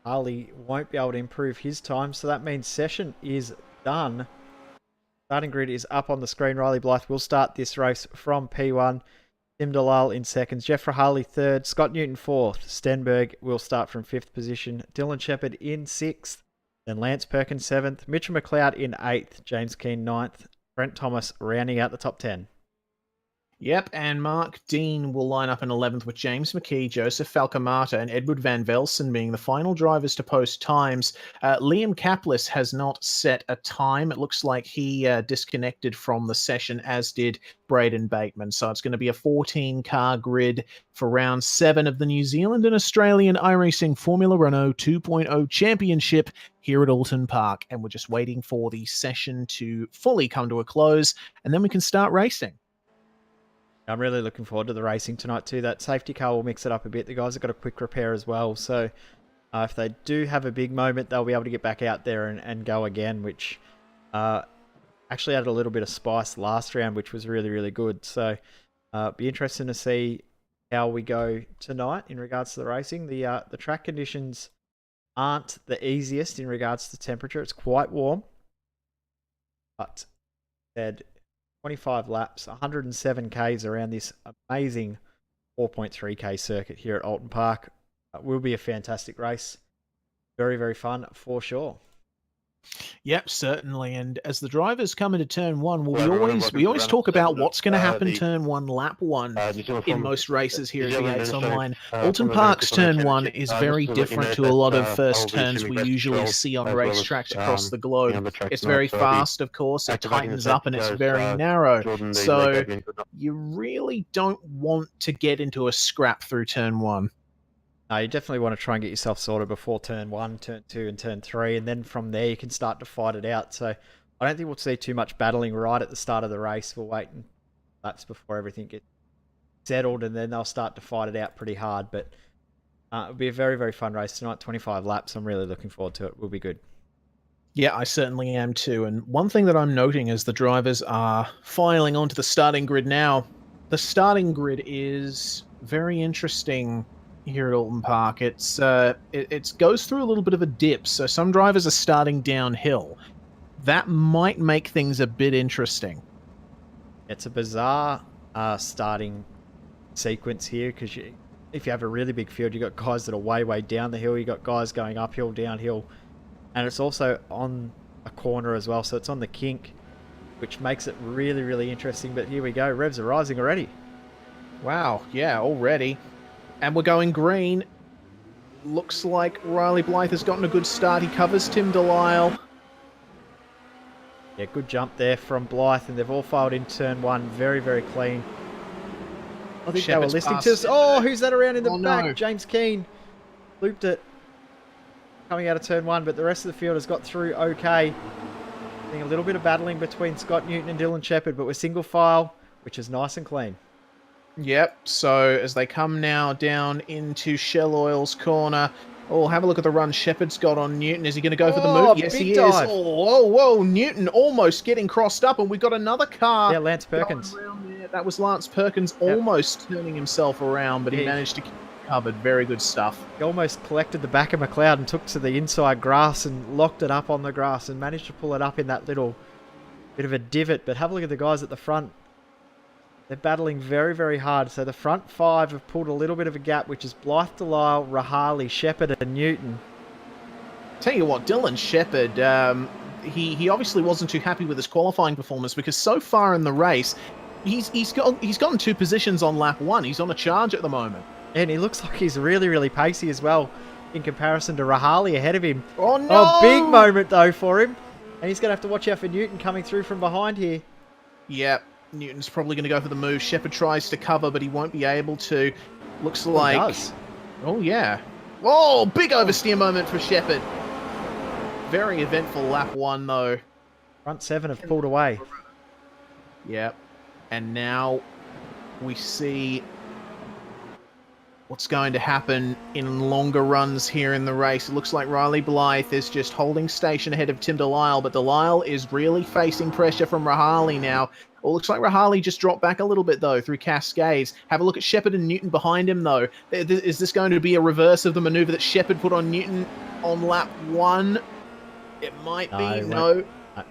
Ali won't be able to improve his time, so that means session is done. Starting grid is up on the screen. Riley Blythe will start this race from P1. Tim Delisle in 2nd. Jeff Rahali 3rd. Scott Newton 4th. Stenberg will start from 5th position. Dylan Shepherd in 6th. Then Lance Perkins 7th. Mitchell McLeod in 8th. James Keane 9th. Brent Thomas rounding out the top 10. Yep, and Mark Dean will line up in 11th with James McKee, Joseph Falcamata, and Edward Van Velsen being the final drivers to post times. Liam Kaplis has not set a time. It looks like he disconnected from the session, as did Braden Bateman. So it's going to be a 14-car grid for round 7 of the New Zealand and Australian iRacing Formula Renault 2.0 Championship here at Oulton Park. And we're just waiting for the session to fully come to a close, and then we can start racing. I'm really looking forward to the racing tonight too. That safety car will mix it up a bit. The guys have got a quick repair as well. So if they do have a big moment, they'll be able to get back out there and go again, which actually added a little bit of spice last round, which was really, really good. So be interesting to see how we go tonight in regards to the racing. The track conditions aren't the easiest in regards to temperature. It's quite warm. But said 25 laps, 107 Ks around this amazing 4.3K circuit here at Oulton Park. Will be a fantastic race. Very, very fun for sure. Yep, certainly. And as the drivers come into turn 1, we always talk about what's going to happen turn 1, lap 1 in most races here at V8's Online. Oulton Park's turn 1 is very different to a lot of first turns we usually see on racetracks across the globe. It's very fast, of course, it tightens up, and it's very narrow. So you really don't want to get into a scrap through turn 1. No, you definitely want to try and get yourself sorted before turn 1, turn 2, and turn 3, and then from there you can start to fight it out. So I don't think we'll see too much battling right at the start of the race. We'll wait and laps before everything gets settled, and then they'll start to fight it out pretty hard. But it'll be a very, very fun race tonight. 25 laps. I'm really looking forward to it. Will be good. Yeah, I certainly am too. And one thing that I'm noting as the drivers are filing onto the starting grid now, the starting grid is very interesting here at Oulton Park. It goes through a little bit of a dip, so some drivers are starting downhill. That might make things a bit interesting. It's a bizarre starting sequence here, because if you have a really big field, you've got guys that are way, way down the hill, you've got guys going uphill, downhill, and it's also on a corner as well, so it's on the kink, which makes it really, really interesting. But here we go, revs are rising already. Wow, yeah, already. And we're going green. Looks like Riley Blythe has gotten a good start. He covers Tim Delisle. Yeah, good jump there from Blythe, and they've all filed in turn 1. Very, very clean. I think they were listening to us. Oh, who's that around in the back? No. James Keane looped it. Coming out of turn 1, but the rest of the field has got through okay. Seeing a little bit of battling between Scott Newton and Dylan Shepherd, but we're single file, which is nice and clean. Yep, so as they come now down into Shell Oil's corner, oh, have a look at the run Shepherd's got on Newton. Is he going to go for the move? Yes, he dive. is. Oh, whoa, Newton almost getting crossed up, and we got another car. Yeah, Lance Perkins. That was Lance Perkins almost turning himself around, but he managed to keep it covered. Very good stuff. He almost collected the back of McLeod and took to the inside grass and locked it up on the grass and managed to pull it up in that little bit of a divot. But have a look at the guys at the front. They're battling very, very hard. So the front 5 have pulled a little bit of a gap, which is Blythe, Delisle, Rahali, Shepherd, and Newton. Tell you what, Dylan Shepherd, he obviously wasn't too happy with his qualifying performance, because so far in the race, he's gotten 2 positions on lap 1. He's on a charge at the moment. And he looks like he's really, really pacey as well in comparison to Rahali ahead of him. Oh, no! Oh, big moment, though, for him. And he's going to have to watch out for Newton coming through from behind here. Yep. Newton's probably going to go for the move. Shepherd tries to cover, but he won't be able to. Looks like... He does. Oh, yeah. Oh, big oversteer moment for Shepherd. Very eventful lap 1, though. Front 7 have pulled away. Yep. And now we see what's going to happen in longer runs here in the race. It looks like Riley Blythe is just holding station ahead of Tim Delisle, but Delisle is really facing pressure from Rahali now. Well, looks like Rahali just dropped back a little bit, though, through Cascades. Have a look at Shepherd and Newton behind him, though. Is this going to be a reverse of the maneuver that Shepherd put on Newton on lap 1? It might be. No.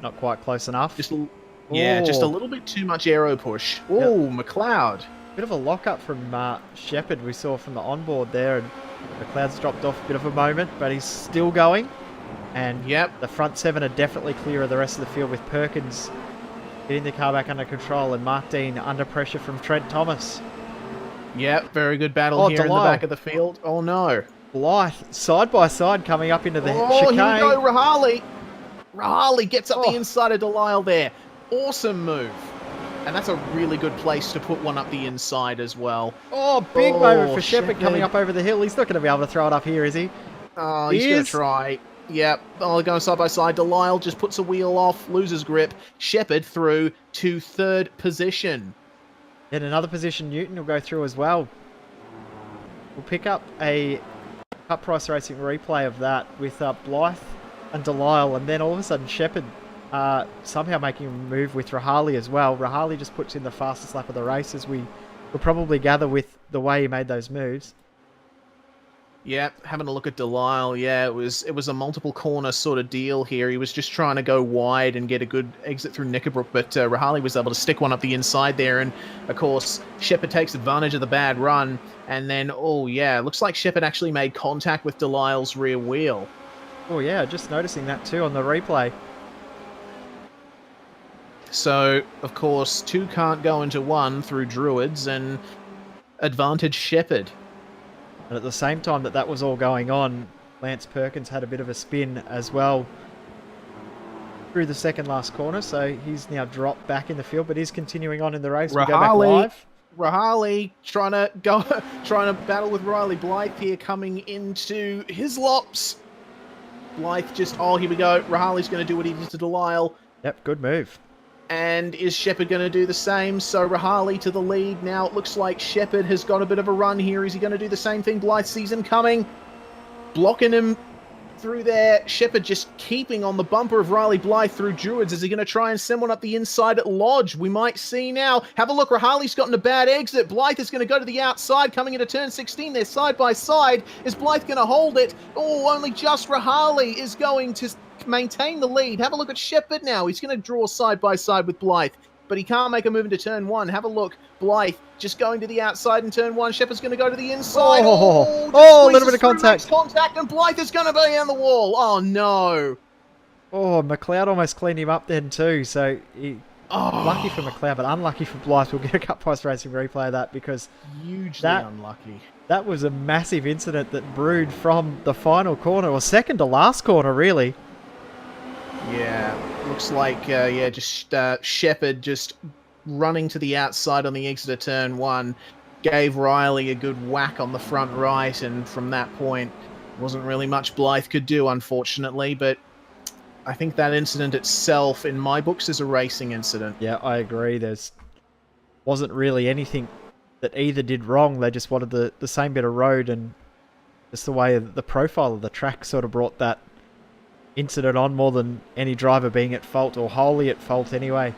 Not quite close enough. Just a little bit too much aero push. Oh, yep. McLeod. Bit of a lock-up from Shepherd we saw from the onboard there, and McLeod's dropped off a bit of a moment, but he's still going. And yep, the front 7 are definitely clear of the rest of the field, with Perkins getting the car back under control, and Mark Dean under pressure from Trent Thomas. Yep, very good battle Oh, here in the back of the field. Oh no. Blythe, side by side, coming up into the chicane. Here we go, Rahali. Rahali gets up the Oh. inside of Delisle there. Awesome move. And that's a really good place to put one up the inside as well. Oh, big moment for Shepherd Shepherd coming up over the hill. He's not going to be able to throw it up here, is he? Oh, he's going to try. Yep. Oh, going side by side. Delisle just puts a wheel off, loses grip. Shepherd through to third position. In another position, Newton will go through as well. We'll pick up a Cup Price Racing replay of that with Blythe and Delisle, and then all of a sudden Shepherd somehow making a move with Rahali as well. Rahali just puts in the fastest lap of the race, as we will probably gather with the way he made those moves. Yeah, having a look at Delisle, yeah, it was a multiple corner sort of deal here. He was just trying to go wide and get a good exit through Knickerbrook, but Rahali was able to stick one up the inside there, and of course Shepherd takes advantage of the bad run, and then, oh yeah, looks like Shepherd actually made contact with Delisle's rear wheel. Oh yeah, just noticing that too on the replay. So, of course, 2 can't go into 1 through Druids, and advantage Shepherd. And at the same time that was all going on, Lance Perkins had a bit of a spin as well through the second last corner, so he's now dropped back in the field, but he's continuing on in the race. We'll go back live. Rahali trying to battle with Riley Blythe here, coming into his lops. Blythe just, oh, here we go. Rahali's going to do what he did to Delisle. Yep, good move. And is Shepherd going to do the same? So Rahali to the lead. Now it looks like Shepherd has got a bit of a run here. Is he going to do the same thing? Blythe sees him coming. Blocking him through there. Shepherd just keeping on the bumper of Riley Blythe through Druids. Is he going to try and send one up the inside at Lodge? We might see now. Have a look. Rahali's gotten a bad exit. Blythe is going to go to the outside, coming into turn 16. They're side by side. Is Blythe going to hold it? Oh, only just Rahali is going to maintain the lead. Have a look at Shepherd now. He's going to draw side by side with Blythe, but he can't make a move into turn 1. Have a look. Blythe just going to the outside in turn 1. Shepherd's going to go to the inside. Oh, a little bit of contact. Contact, and Blythe is going to be on the wall. Oh, no. Oh, McLeod almost cleaned him up then too, so lucky for McLeod, but unlucky for Blythe. We'll get a Cup Price Racing replay of that, because hugely unlucky. That was a massive incident that brewed from the final corner, or second to last corner, really. Yeah, looks like, just Shepherd just running to the outside on the exit of turn 1, gave Riley a good whack on the front right, and from that point, wasn't really much Blythe could do, unfortunately, but I think that incident itself, in my books, is a racing incident. Yeah, I agree. There's wasn't really anything that either did wrong. They just wanted the same bit of road, and just the way the profile of the track sort of brought that incident on, more than any driver being at fault, or wholly at fault anyway.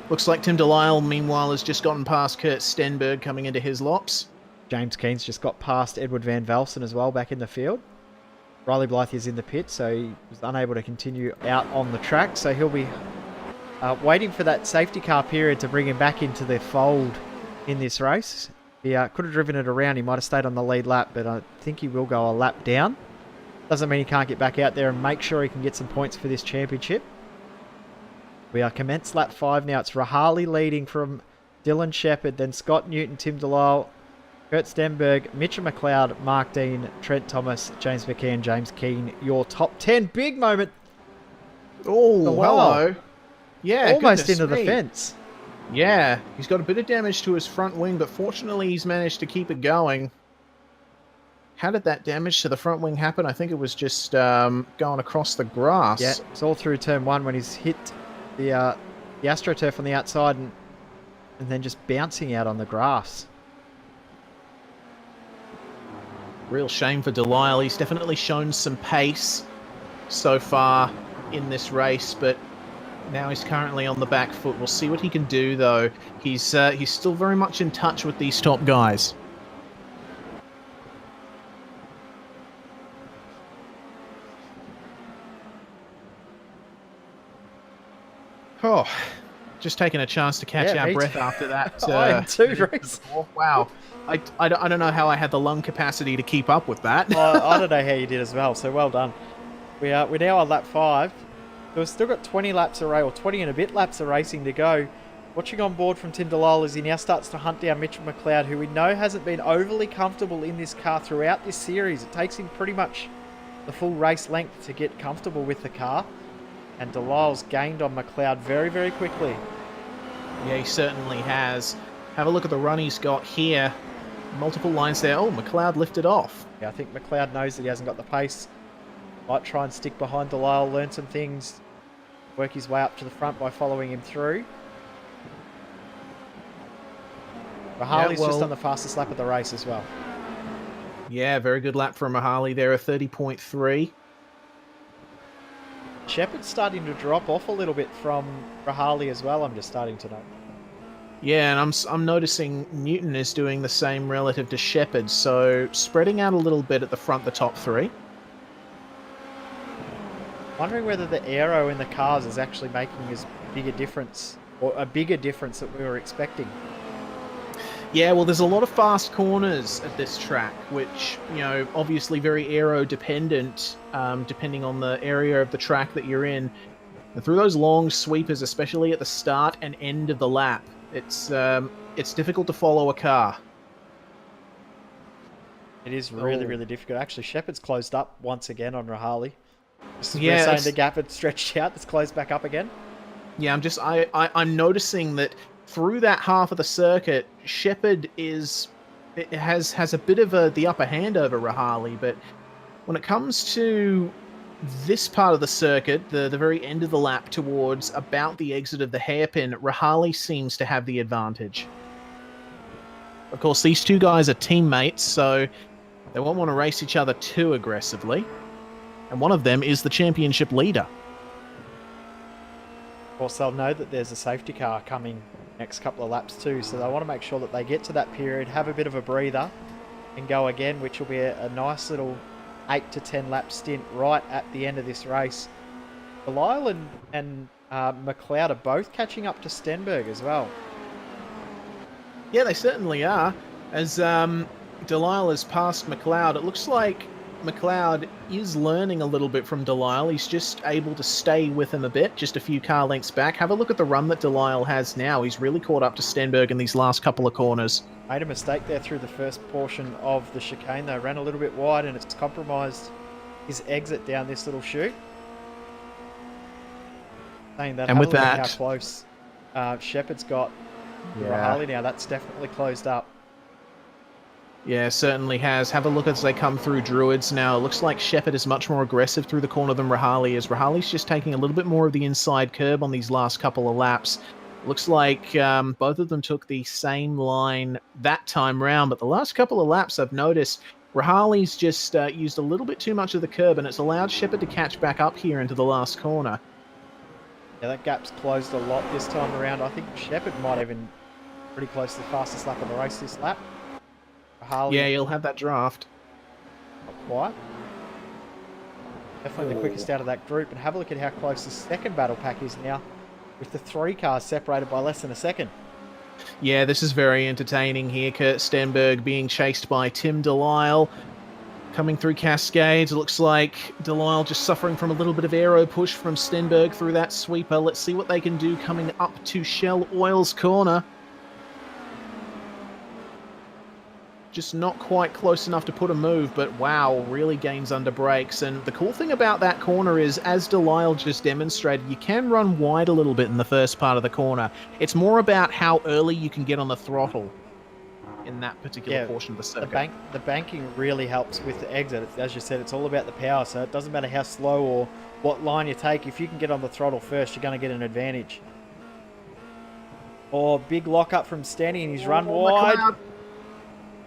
Looks like Tim Delisle, meanwhile, has just gotten past Kurt Stenberg coming into his lops. James Keen's just got past Edward Van Velsen as well, back in the field. Riley Blythe is in the pit, so he was unable to continue out on the track, so he'll be waiting for that safety car period to bring him back into the fold in this race. He could have driven it around. He might have stayed on the lead lap, but I think he will go a lap down. Doesn't mean he can't get back out there and make sure he can get some points for this championship. We are commenced lap 5 now. It's Rahali leading from Dylan Shepherd, then Scott Newton, Tim Delisle, Kurt Stenberg, Mitchell McLeod, Mark Dean, Trent Thomas, James McKee, and James Keane. Your top 10. Big moment. Oh, hello. Yeah, almost into the fence. Yeah, he's got a bit of damage to his front wing, but fortunately he's managed to keep it going. How did that damage to the front wing happen? I think it was just going across the grass. Yeah, it's all through turn 1 when he's hit the AstroTurf on the outside and then just bouncing out on the grass. Real shame for Delisle. He's definitely shown some pace so far in this race, but now he's currently on the back foot. We'll see what he can do, though. He's still very much in touch with these top guys. Oh, just taking a chance to catch our breath after that. I am too, Reese. Wow. I don't know how I had the lung capacity to keep up with that. I don't know how you did as well, so well done. We're now on lap 5. we've still got 20 laps of race, or 20 and a bit laps of racing to go. Watching on board from Tim Delisle as he now starts to hunt down Mitchell McLeod, who we know hasn't been overly comfortable in this car throughout this series. It takes him pretty much the full race length to get comfortable with the car. And Delisle's gained on McLeod very, very quickly. Yeah, he certainly has. Have a look at the run he's got here. Multiple lines there. Oh, McLeod lifted off. Yeah, I think McLeod knows that he hasn't got the pace. Might try and stick behind Delisle, learn some things, work his way up to the front by following him through. Rahali's just on the fastest lap of the race as well. Yeah, very good lap from Rahali there, a 30.3. Shepard's starting to drop off a little bit from Rahali as well, I'm just starting to know. Yeah, and I'm noticing Newton is doing the same relative to Shepard, so spreading out a little bit at the front, the top three. Wondering whether the aero in the cars is actually making as big a difference, or a bigger difference that we were expecting. Yeah, well, there's a lot of fast corners at this track, which, you know, obviously very aero dependent, depending on the area of the track that you're in. And through those long sweepers, especially at the start and end of the lap, it's difficult to follow a car. It is really, really difficult. Actually, Shepard's closed up once again on Rahali. Yeah, we're saying the gap had stretched out. It's closed back up again. Yeah, I'm noticing that through that half of the circuit, Shepard has a bit of the upper hand over Rahali, but when it comes to this part of the circuit, the very end of the lap towards about the exit of the hairpin, Rahali seems to have the advantage. Of course, these two guys are teammates, so they won't want to race each other too aggressively. And one of them is the championship leader. Of course, they'll know that there's a safety car coming next couple of laps too, so they want to make sure that they get to that period, have a bit of a breather, and go again, which will be a nice little 8 to 10 lap stint right at the end of this race. Delisle and McLeod are both catching up to Stenberg as well. Yeah, they certainly are. As Delisle has passed McLeod, it looks like McLeod is learning a little bit from Delisle. He's just able to stay with him a bit, just a few car lengths back. Have a look at the run that Delisle has now. He's really caught up to Stenberg in these last couple of corners. Made a mistake there through the first portion of the chicane, though. Ran a little bit wide and it's compromised his exit down this little chute. Saying that, and with that, how close Shepard's got Rahali now. That's definitely closed up. Yeah, certainly has. Have a look as they come through Druids now. It looks like Shepard is much more aggressive through the corner than Rahali is. Rahali's just taking a little bit more of the inside curb on these last couple of laps. Looks like both of them took the same line that time round, but the last couple of laps I've noticed Rahali's just used a little bit too much of the curb, and it's allowed Shepard to catch back up here into the last corner. Yeah, that gap's closed a lot this time around. I think Shepard might even pretty close to the fastest lap of the race this lap. Rahali, yeah, he'll have that draft. Not quite. Definitely the quickest out of that group. And have a look at how close the second battle pack is now, with the three cars separated by less than a second. Yeah, this is very entertaining here. Kurt Stenberg being chased by Tim Delisle. Coming through Cascades, it looks like Delisle just suffering from a little bit of aero push from Stenberg through that sweeper. Let's see what they can do coming up to Shell Oil's corner. Just not quite close enough to put a move, but wow, really gains under brakes. And the cool thing about that corner is, as Delisle just demonstrated, you can run wide a little bit in the first part of the corner. It's more about how early you can get on the throttle in that particular portion of the circuit. The banking really helps with the exit. As you said, it's all about the power, so it doesn't matter how slow or what line you take. If you can get on the throttle first, you're going to get an advantage. Oh, big lock up from Stenny, and he's run wide.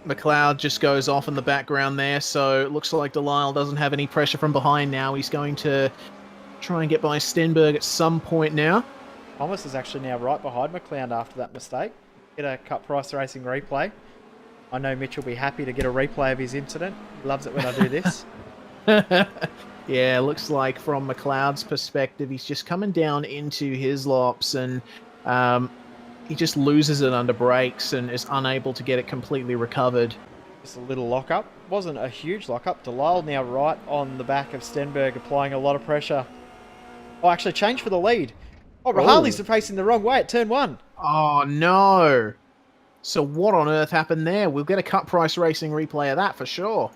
McLeod just goes off in the background there, so it looks like Delisle doesn't have any pressure from behind now. He's going to try and get by Stenberg at some point now. Thomas is actually now right behind McLeod after that mistake. Get a Cut Price Racing replay. I know Mitch will be happy to get a replay of his incident. He loves it when I do this. Yeah, looks like from McLeod's perspective, he's just coming down into his lops and he just loses it under brakes and is unable to get it completely recovered. Just a little lock-up. Wasn't a huge lock-up. Delisle now right on the back of Stenberg, applying a lot of pressure. Oh, actually, change for the lead. Oh, Rahali's facing the wrong way at turn 1. Oh, no. So what on earth happened there? We'll get a Cut Price Racing replay of that for sure.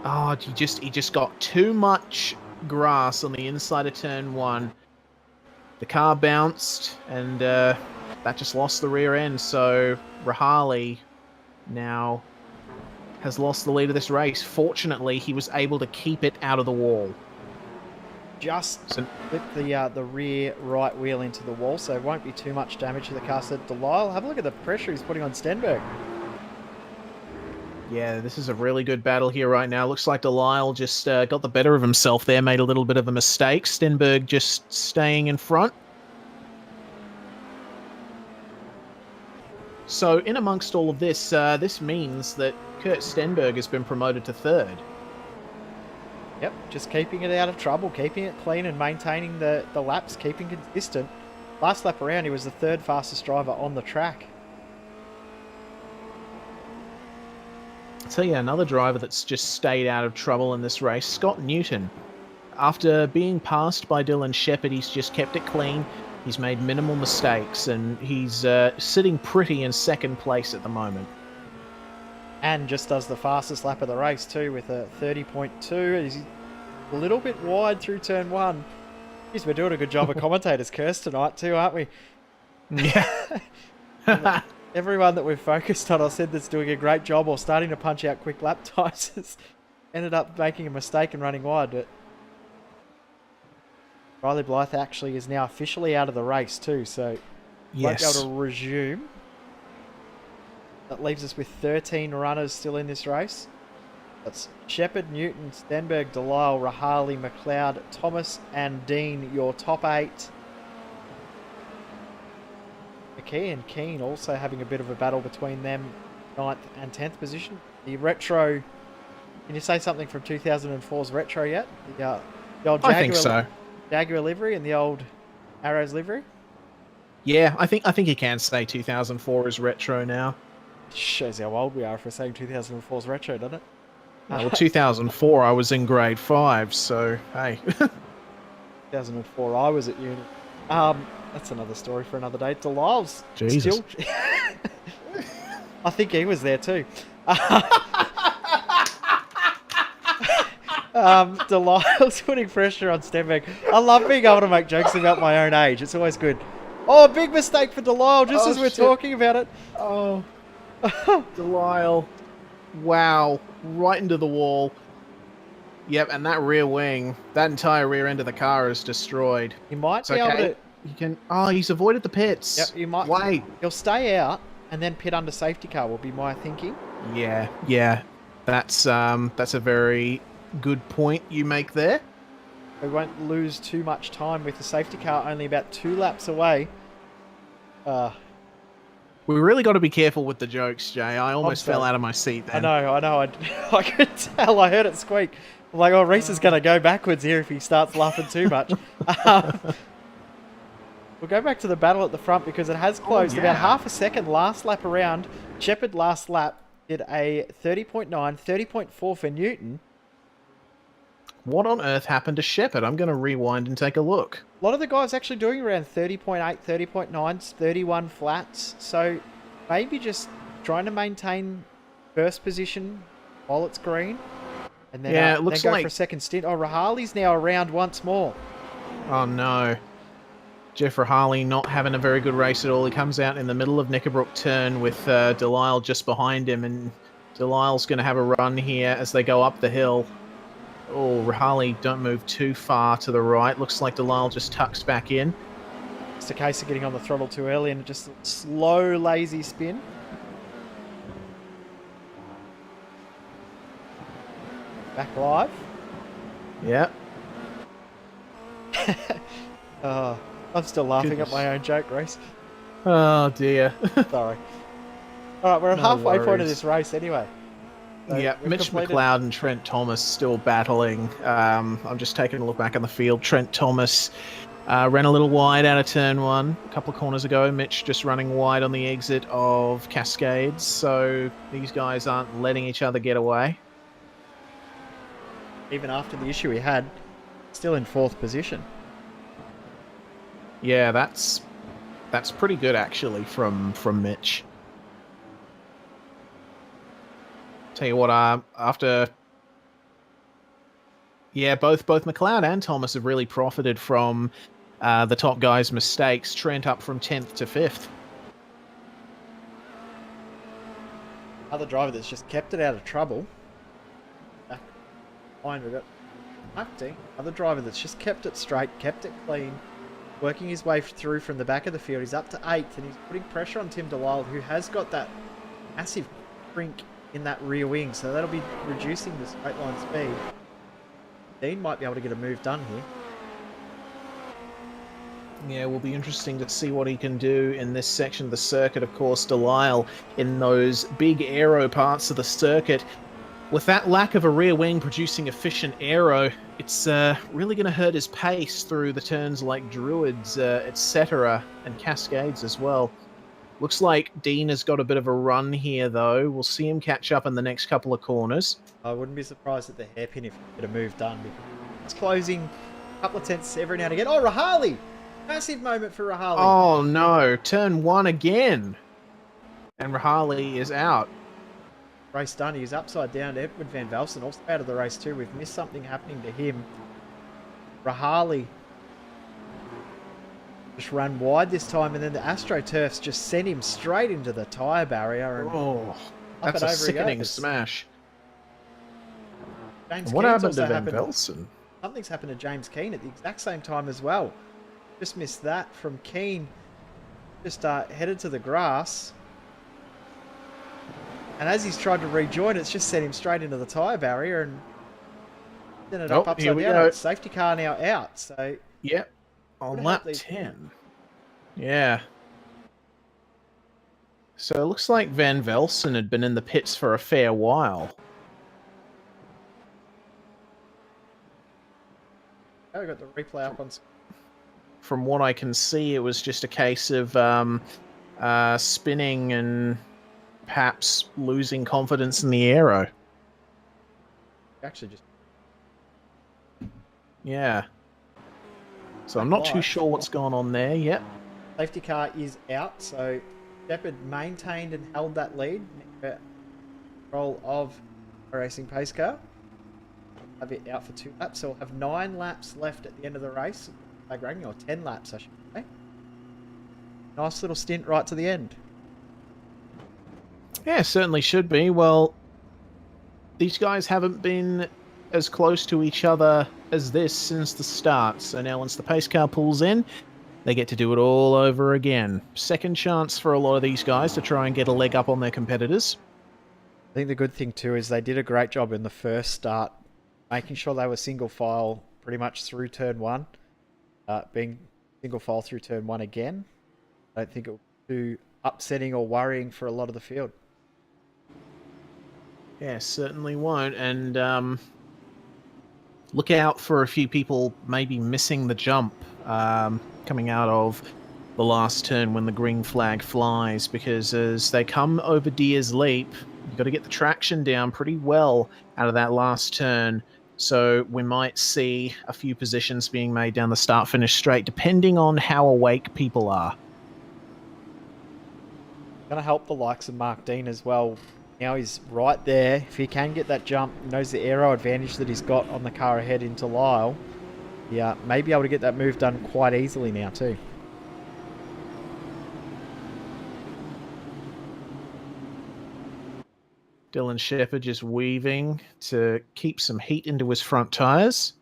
Oh, he just got too much grass on the inside of turn 1. The car bounced, and that just lost the rear end. So Rahali now has lost the lead of this race. Fortunately, he was able to keep it out of the wall. Just flipped the rear right wheel into the wall, so it won't be too much damage to the car. So Delisle, have a look at the pressure he's putting on Stenberg. Yeah, this is a really good battle here right now. Looks like Delisle just got the better of himself there, made a little bit of a mistake. Stenberg just staying in front. So in amongst all of this, this means that Kurt Stenberg has been promoted to 3rd. Yep, just keeping it out of trouble, keeping it clean and maintaining the laps, keeping consistent. Last lap around, he was the 3rd fastest driver on the track. I'll tell you another driver that's just stayed out of trouble in this race, Scott Newton. After being passed by Dylan Shepherd, he's just kept it clean. He's made minimal mistakes, and he's sitting pretty in 2nd place at the moment. And just does the fastest lap of the race too, with a 30.2. He's a little bit wide through turn 1. Jeez, we're doing a good job of commentators, Curse, tonight too, aren't we? Yeah. Everyone that we've focused on, I said, that's doing a great job or starting to punch out quick lap times has ended up making a mistake and running wide. But Riley Blythe actually is now officially out of the race too, so won't be able to resume. That leaves us with 13 runners still in this race. That's Shepherd, Newton, Stenberg, Delisle, Rahali, McLeod, Thomas and Dean, your top 8. McKee and Keane also having a bit of a battle between them, 9th and 10th position. The retro, can you say something from 2004's retro yet? The old Jaguar, I think so. Jaguar livery and the old Arrows livery? Yeah, I think you can say 2004 is retro now. Shows how old we are if we're saying 2004's retro, doesn't it? Well, 2004 I was in grade 5, so hey. 2004 I was at uni. That's another story for another day. Delisle's Jesus. still... I think he was there too. Delisle's putting pressure on Stenberg. I love being able to make jokes about my own age. It's always good. Oh, big mistake for Delisle just as we're talking about it. Oh, Delisle. Wow. Right into the wall. Yep, and that rear wing, that entire rear end of the car is destroyed. He might be able to... He can... Oh, he's avoided the pits. Yep, he might... Wait. He'll stay out and then pit under safety car will be my thinking. Yeah. That's a very good point you make there. We won't lose too much time with the safety car only about 2 laps away. We really got to be careful with the jokes, Jay. I almost fell out of my seat then. I know. I could tell. I heard it squeak. I'm like, oh, Reese is going to go backwards here if he starts laughing too much. We'll go back to the battle at the front because it has closed about half a second last lap around. Shepherd last lap did a 30.9, 30.4 for Newton. What on earth happened to Shepherd? I'm going to rewind and take a look. A lot of the guys actually doing around 30.8, 30.9s, 31 flats. So maybe just trying to maintain first position while it's green. And then, it looks then go like... for a second stint. Oh, Rahali's now around once more. Oh, no. Jeff Rahali not having a very good race at all. He comes out in the middle of Knickerbrook turn with Delisle just behind him. And Delisle's going to have a run here as they go up the hill. Oh, Rahali, don't move too far to the right. Looks like Delisle just tucks back in. It's a case of getting on the throttle too early and just a slow, lazy spin. Back live. Yep. I'm still laughing at my own joke, Reese. Oh, dear. Sorry. All right, we're at halfway point of this race anyway. So yeah, Mitch McLeod and Trent Thomas still battling. I'm just taking a look back on the field. Trent Thomas ran a little wide out of turn 1 a couple of corners ago. Mitch just running wide on the exit of Cascades. So these guys aren't letting each other get away. even after the issue he had, still in 4th position. Yeah, that's pretty good actually from Mitch. Tell you what, after yeah, both McLeod and Thomas have really profited from the top guys' mistakes. Trent up from 10th to 5th. Other driver that's just kept it out of trouble. Back behind, we've got Martin. Other driver that's just kept it straight, kept it clean, working his way through from the back of the field. He's up to 8th, and he's putting pressure on Tim DeLisle, who has got that massive crink in that rear wing, so that'll be reducing the straight line speed. Dean might be able to get a move done here. Yeah, will be interesting to see what he can do in this section of the circuit. Of course, DeLisle in those big aero parts of the circuit. With that lack of a rear wing producing efficient aero, it's really going to hurt his pace through the turns like Druids, etc., and Cascades as well. Looks like Dean has got a bit of a run here, though. We'll see him catch up in the next couple of corners. I wouldn't be surprised at the hairpin if he get a move done. It's closing a couple of tenths every now and again. Oh, Rahali! Massive moment for Rahali. Oh, no. Turn 1 again. And Rahali is out. Race done. He's upside down. Edward Van Velsen also out of the race too. We've missed something happening to him. Rahali just ran wide this time, and then the AstroTurfs just sent him straight into the tyre barrier. And that's a sickening smash. What happened to Van Velsen? Something's happened to James Keane at the exact same time as well. Just missed that from Keane. Just headed to the grass. And as he's tried to rejoin, it's just sent him straight into the tyre barrier and ended up upside down. Safety car now out. So yep, on lap 10. Yeah. So it looks like Van Velsen had been in the pits for a fair while. I got the replay up on. From what I can see, it was just a case of spinning and perhaps losing confidence in the aero. Actually, just yeah. So I'm not too sure what's gone on there yet. Safety car is out, so Shepard maintained and held that lead. Control of a racing pace car. Have it out for 2 laps, so we'll have 9 laps left at the end of the race. Or 10 laps, I should say. Nice little stint right to the end. Yeah, certainly should be. Well, these guys haven't been as close to each other as this since the start. So now once the pace car pulls in, they get to do it all over again. Second chance for a lot of these guys to try and get a leg up on their competitors. I think the good thing too is they did a great job in the first start, making sure they were single file pretty much through turn 1. Being single file through turn 1 again, I don't think it will be too upsetting or worrying for a lot of the field. Yeah, certainly won't. And look out for a few people maybe missing the jump coming out of the last turn when the green flag flies, because as they come over Deer's Leap, you've got to get the traction down pretty well out of that last turn. So we might see a few positions being made down the start-finish straight, depending on how awake people are. Going to help the likes of Mark Dean as well. Now he's right there. If he can get that jump, he knows the aero advantage that he's got on the car ahead into Lyle. Yeah, may be able to get that move done quite easily now too. Dylan Shepherd just weaving to keep some heat into his front tyres.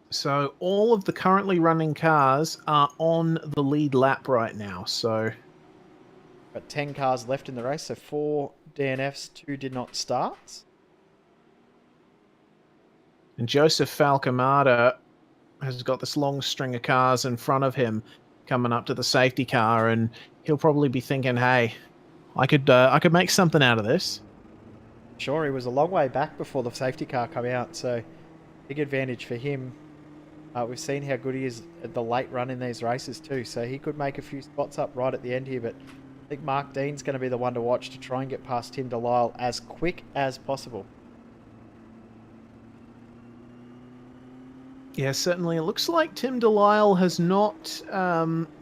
So all of the currently running cars are on the lead lap right now. So got 10 cars left in the race, so 4 DNFs, 2 did not start. And Joseph Falcamada has got this long string of cars in front of him coming up to the safety car, and he'll probably be thinking, hey, I could make something out of this. Sure, he was a long way back before the safety car came out, so big advantage for him. We've seen how good he is at the late run in these races too, so he could make a few spots up right at the end here, but I think Mark Dean's going to be the one to watch to try and get past Tim Delisle as quick as possible. Yeah, certainly. It looks like Tim Delisle has not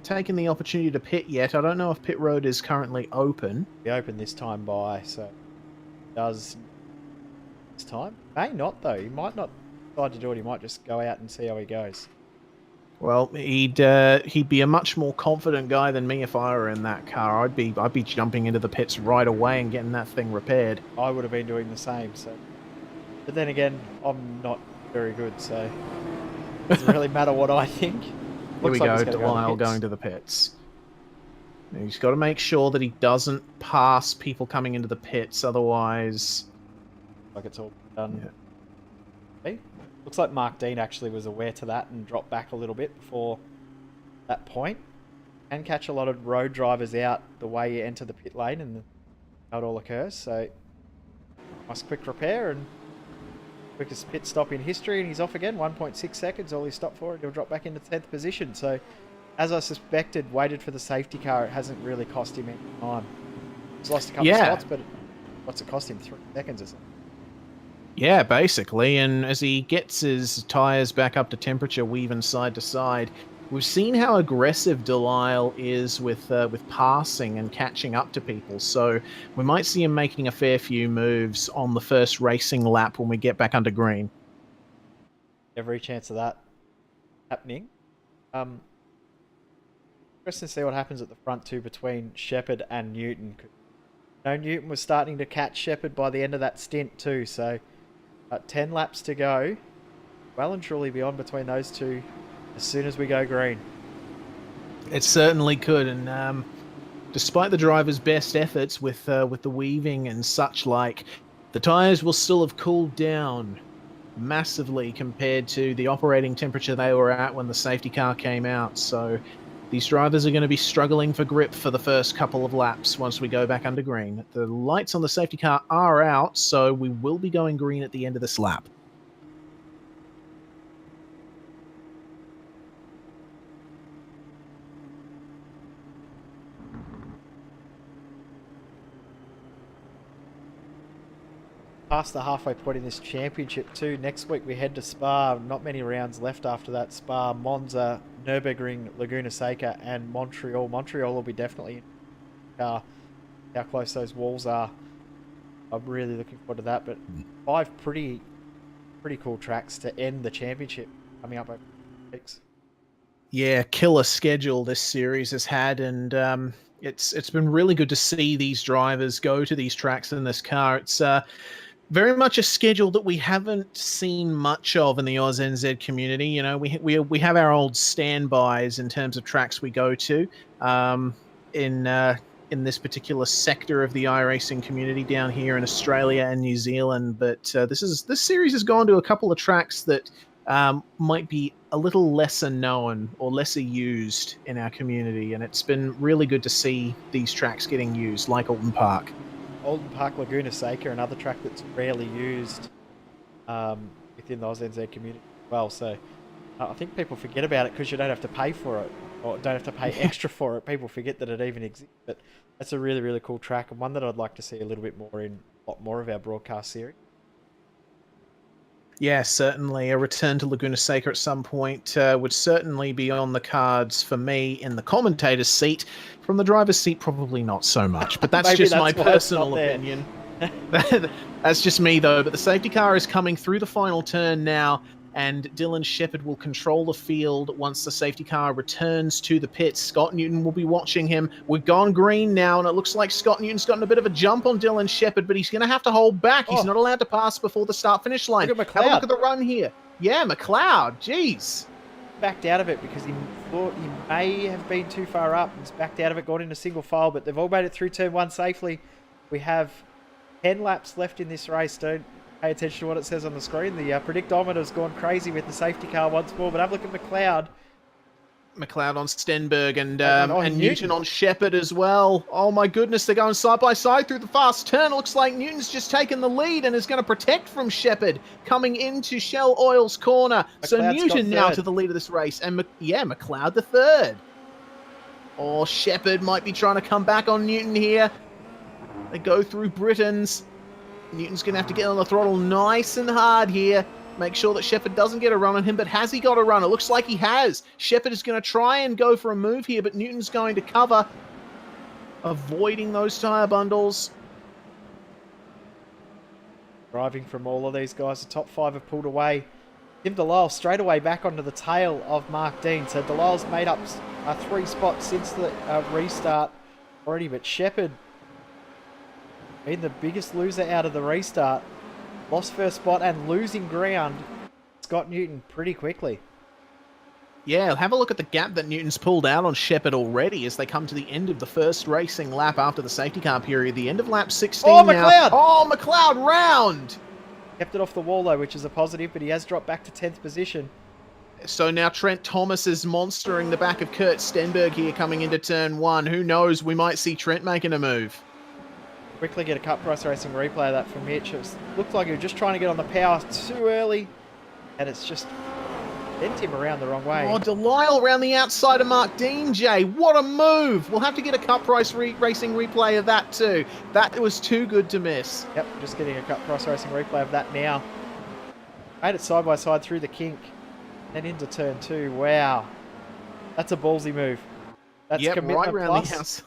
taken the opportunity to pit yet. I don't know if pit road is currently open. Be open this time by, so does this time. May not though. He might not decide to do it. He might just go out and see how he goes. Well, he'd be a much more confident guy than me if I were in that car. I'd be jumping into the pits right away and getting that thing repaired. I would have been doing the same. So, but then again, I'm not very good, so it doesn't really matter what I think. Here we go, Delisle going to the pits. He's got to make sure that he doesn't pass people coming into the pits, otherwise... Like it's all done. Yeah. Hey, looks like Mark Dean actually was aware to that and dropped back a little bit before that point. And catch a lot of road drivers out the way you enter the pit lane and how it all occurs. So, nice quick repair and quickest pit stop in history, and he's off again. 1.6 seconds, all he stopped for, and he'll drop back into 10th position. So, as I suspected, waited for the safety car. It hasn't really cost him any time. He's lost a couple of spots, but what's it cost him? 3 seconds or something. Yeah, basically, and as he gets his tyres back up to temperature, weaving side to side, we've seen how aggressive Delisle is with passing and catching up to people, so we might see him making a fair few moves on the first racing lap when we get back under green. Every chance of that happening. Interesting to see what happens at the front two between Shepherd and Newton. Newton was starting to catch Shepherd by the end of that stint too, so 10 laps to go. Well and truly beyond between those two as soon as we go green. It certainly could, and despite the driver's best efforts with the weaving and such like, the tyres will still have cooled down massively compared to the operating temperature they were at when the safety car came out, so these drivers are going to be struggling for grip for the first couple of laps once we go back under green. The lights on the safety car are out, so we will be going green at the end of this lap. Past the halfway point in this championship too. Next week we head to Spa. Not many rounds left after that. Spa, Monza, Nürburgring, Laguna Seca, and Montreal. Montreal will be definitely in how close those walls are. I'm really looking forward to that. But 5 pretty cool tracks to end the championship coming up over 6. Yeah, killer schedule this series has had, and it's been really good to see these drivers go to these tracks in this car. It's very much a schedule that we haven't seen much of in the Oz NZ community. You know, we have our old standbys in terms of tracks we go to in this particular sector of the iRacing community down here in Australia and New Zealand. But this series has gone to a couple of tracks that might be a little lesser known or lesser used in our community, and it's been really good to see these tracks getting used, like Oulton Park. Oulton Park, Laguna Seca, another track that's rarely used within the Oz NZ community as well. So I think people forget about it because you don't have to pay for it or don't have to pay extra for it. People forget that it even exists. But that's a really, really cool track and one that I'd like to see a little bit more in a lot more of our broadcast series. Yeah, certainly. A return to Laguna Seca at some point would certainly be on the cards for me in the commentator's seat. From the driver's seat, probably not so much, but that's just my personal opinion. That's just me, though. But the safety car is coming through the final turn now, and Dylan Shepherd will control the field once the safety car returns to the pits. Scott Newton will be watching him. We've gone green now, and it looks like Scott Newton's gotten a bit of a jump on Dylan Shepherd, but he's going to have to hold back. He's not allowed to pass before the start-finish line. Look at McLeod. Have a look at the run here. Yeah, McLeod. Jeez. Backed out of it because he thought he may have been too far up. He's backed out of it, got into single file, but they've all made it through turn 1 safely. We have 10 laps left in this race. Don't pay attention to what it says on the screen. The predictometer's gone crazy with the safety car once more, but have a look at McLeod. McLeod on Stenberg and Newton. Newton on Shepherd as well. Oh my goodness, they're going side by side through the fast turn. Looks like Newton's just taken the lead and is going to protect from Shepherd coming into Shell Oil's corner. So McLeod's Newton got now third. to the lead of this race, and McLeod the third. Oh, Shepherd might be trying to come back on Newton here. They go through Britons. Newton's going to have to get on the throttle nice and hard here. Make sure that Shepherd doesn't get a run on him, but has he got a run? It looks like he has. Shepherd is going to try and go for a move here, but Newton's going to cover, avoiding those tyre bundles. Driving from all of these guys, the top 5 have pulled away. Tim Delisle straight away back onto the tail of Mark Dean. So Delisle's made up 3 spots since the restart already, but Shepherd been the biggest loser out of the restart. Lost first spot and losing ground. Scott Newton pretty quickly. Yeah, have a look at the gap that Newton's pulled out on Shepherd already as they come to the end of the first racing lap after the safety car period. The end of lap 16 Oh, now. McLeod! Oh, McLeod round! Kept it off the wall though, which is a positive, but he has dropped back to 10th position. So now Trent Thomas is monstering the back of Kurt Stenberg here coming into turn 1. Who knows, we might see Trent making a move. Quickly get a Cup Price Racing replay of that from Mitch. It looked like he was just trying to get on the power too early, and it's just bent him around the wrong way. Oh, Delisle around the outside of Mark Dean, Jay. What a move! We'll have to get a Cup Price Racing replay of that too. That was too good to miss. Yep, just getting a Cup Price Racing replay of that now. Made it side by side through the kink, and into turn 2. Wow, that's a ballsy move. That's commitment right around plus. the outside.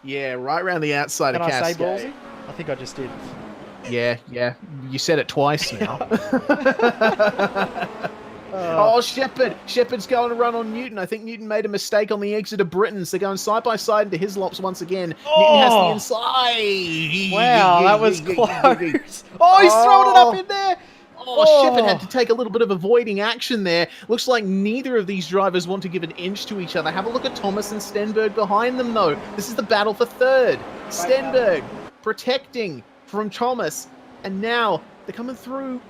Yeah, right around the outside Can of I Cascade. say ballsy? I think I just did. Yeah. You said it twice now. Oh, Oh, Shepherd. Shepherd's going to run on Newton. I think Newton made a mistake on the exit of Britons. They're going side by side into his lops once again. Newton has the inside. wow, that was close. Oh, he's thrown it up in there. Oh, Shepherd had to take a little bit of avoiding action there. Looks like neither of these drivers want to give an inch to each other. Have a look at Thomas and Stenberg behind them, though. This is the battle for third. Stenberg protecting from Thomas. And now they're coming through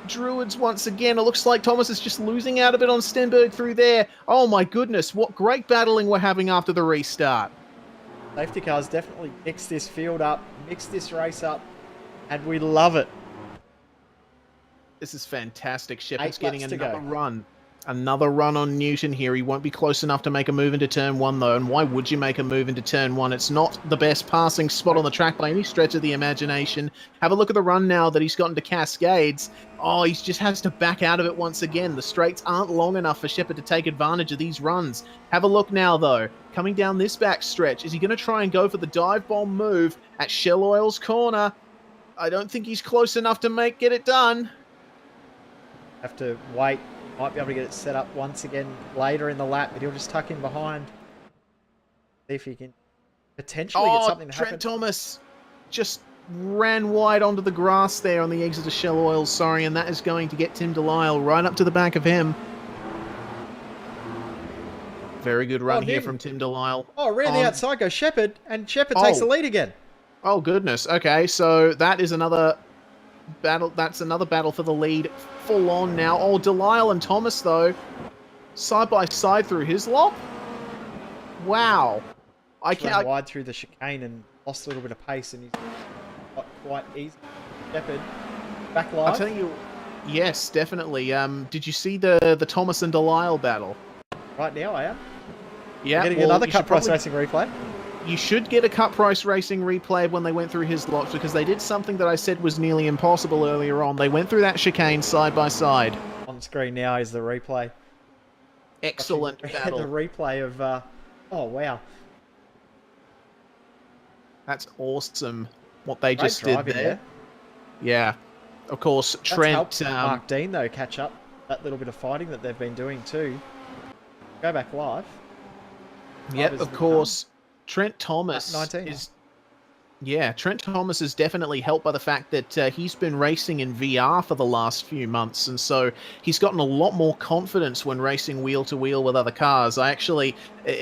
Druids once again. It looks like Thomas is just losing out a bit on Stenberg through there. Oh my goodness, what great battling we're having after the restart. Safety cars definitely mixed this field up, mixed this race up, and we love it. This is fantastic. Shepherd's 8 getting laps to another go. run. Another run on Newton here. He won't be close enough to make a move into turn 1, though. And why would you make a move into turn 1? It's not the best passing spot on the track by any stretch of the imagination. Have a look at the run now that he's gotten to Cascades. Oh, he just has to back out of it once again. The straights aren't long enough for Shepherd to take advantage of these runs. Have a look now, though. Coming down this back stretch, is he going to try and go for the dive bomb move at Shell Oil's corner? I don't think he's close enough to get it done. Have to wait. Might be able to get it set up once again later in the lap, but he'll just tuck in behind. See if he can potentially get something to Trent happen. Thomas just ran wide onto the grass there on the exit of Shell Oil, sorry, and that is going to get Tim Delisle right up to the back of him. Very good run here from Tim Delisle. Oh, around the outside goes Shepherd, and Shepherd takes the lead again. Oh, goodness. Okay, so that is another battle. That's another battle for the lead. Full on now. Oh, Delisle and Thomas, though, side by side through his lop. Wow. I Ran wide through the chicane and lost a little bit of pace, and he's got quite easy. Shepherd back live. I'll tell you, yes, definitely. Did you see the Thomas and Delisle battle? Right now, I am. Yeah, Getting another Cup Price Racing replay. You should get a Cup Price Racing replay when they went through his lots, because they did something that I said was nearly impossible earlier on. They went through that chicane side by side. On screen now is the replay. Excellent battle. The replay of, oh wow. That's awesome what they just Great did driving there. Yeah. Of course, That's Trent... helped Mark Dean, though, catch up. That little bit of fighting that they've been doing, too. Go back live. Yep, of course. Trent Thomas 19. is... Yeah, Trent Thomas is definitely helped by the fact that he's been racing in VR for the last few months, and so he's gotten a lot more confidence when racing wheel-to-wheel with other cars. I actually,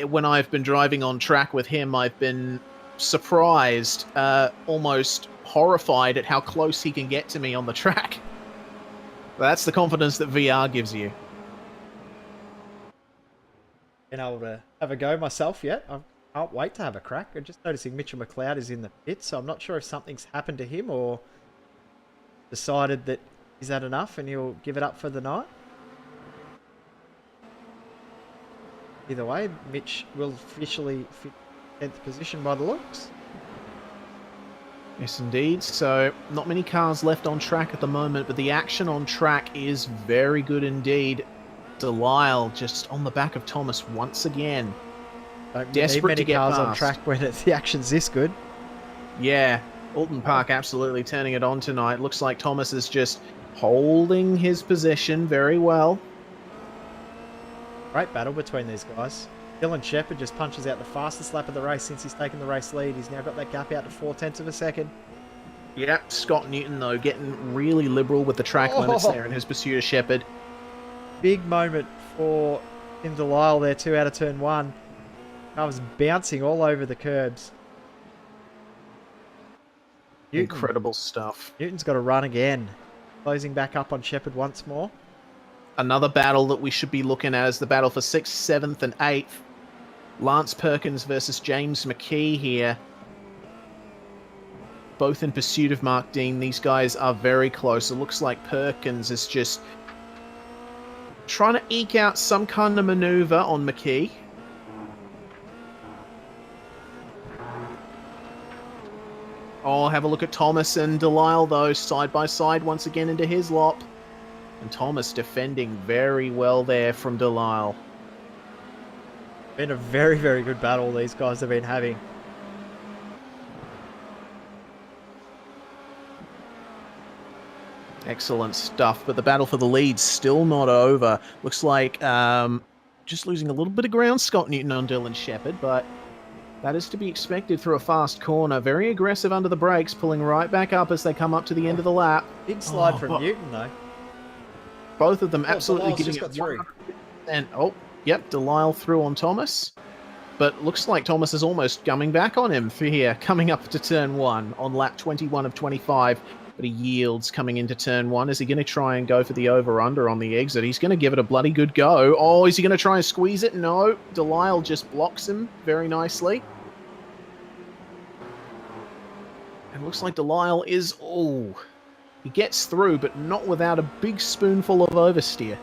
when I've been driving on track with him, I've been surprised, almost horrified at how close he can get to me on the track. That's the confidence that VR gives you. been able to have a go myself yet. I can't wait to have a crack. I'm just noticing Mitchell McLeod is in the pit, so I'm not sure if something's happened to him or decided that he's had enough and he'll give it up for the night. Either way, Mitch will officially fit 10th position by the looks. Yes, indeed. So, not many cars left on track at the moment, but the action on track is very good indeed. Delisle just on the back of Thomas once again. Don't Desperate need to many get cars on past. track when the action's this good. Yeah, Oulton Park absolutely turning it on tonight. Looks like Thomas is just holding his position very well. Great battle between these guys. Dylan Shepherd just punches out the fastest lap of the race since he's taken the race lead. He's now got that gap out to 0.4 of a second. Yep, Scott Newton, though, getting really liberal with the track limits there in his pursuit of Shepherd. Big moment for Tim Delisle there, 2 out of turn 1. I was bouncing all over the curbs. Incredible stuff. Newton's got a run again. Closing back up on Shepherd once more. Another battle that we should be looking at is the battle for 6th, 7th, and 8th. Lance Perkins versus James McKee here. Both in pursuit of Mark Dean. These guys are very close. It looks like Perkins is just trying to eke out some kind of maneuver on McKee. Oh, have a look at Thomas and Delisle, though, side by side once again into his lop. And Thomas defending very well there from Delisle. Been a very, very good battle these guys have been having. Excellent stuff, but the battle for the lead's still not over. Looks like just losing a little bit of ground, Scott Newton on Dylan Shepherd, but that is to be expected through a fast corner. Very aggressive under the brakes, pulling right back up as they come up to the end of the lap. Big slide from Newton, though. Both of them absolutely Delisle's giving just it got through. And oh, yep, Delisle through on Thomas. But looks like Thomas is almost coming back on him for here, coming up to turn 1 on lap 21 of 25. But he yields coming into turn 1. Is he going to try and go for the over-under on the exit? He's going to give it a bloody good go. Oh, is he going to try and squeeze it? No. Delisle just blocks him very nicely. And looks like Delisle is... Oh, he gets through, but not without a big spoonful of oversteer.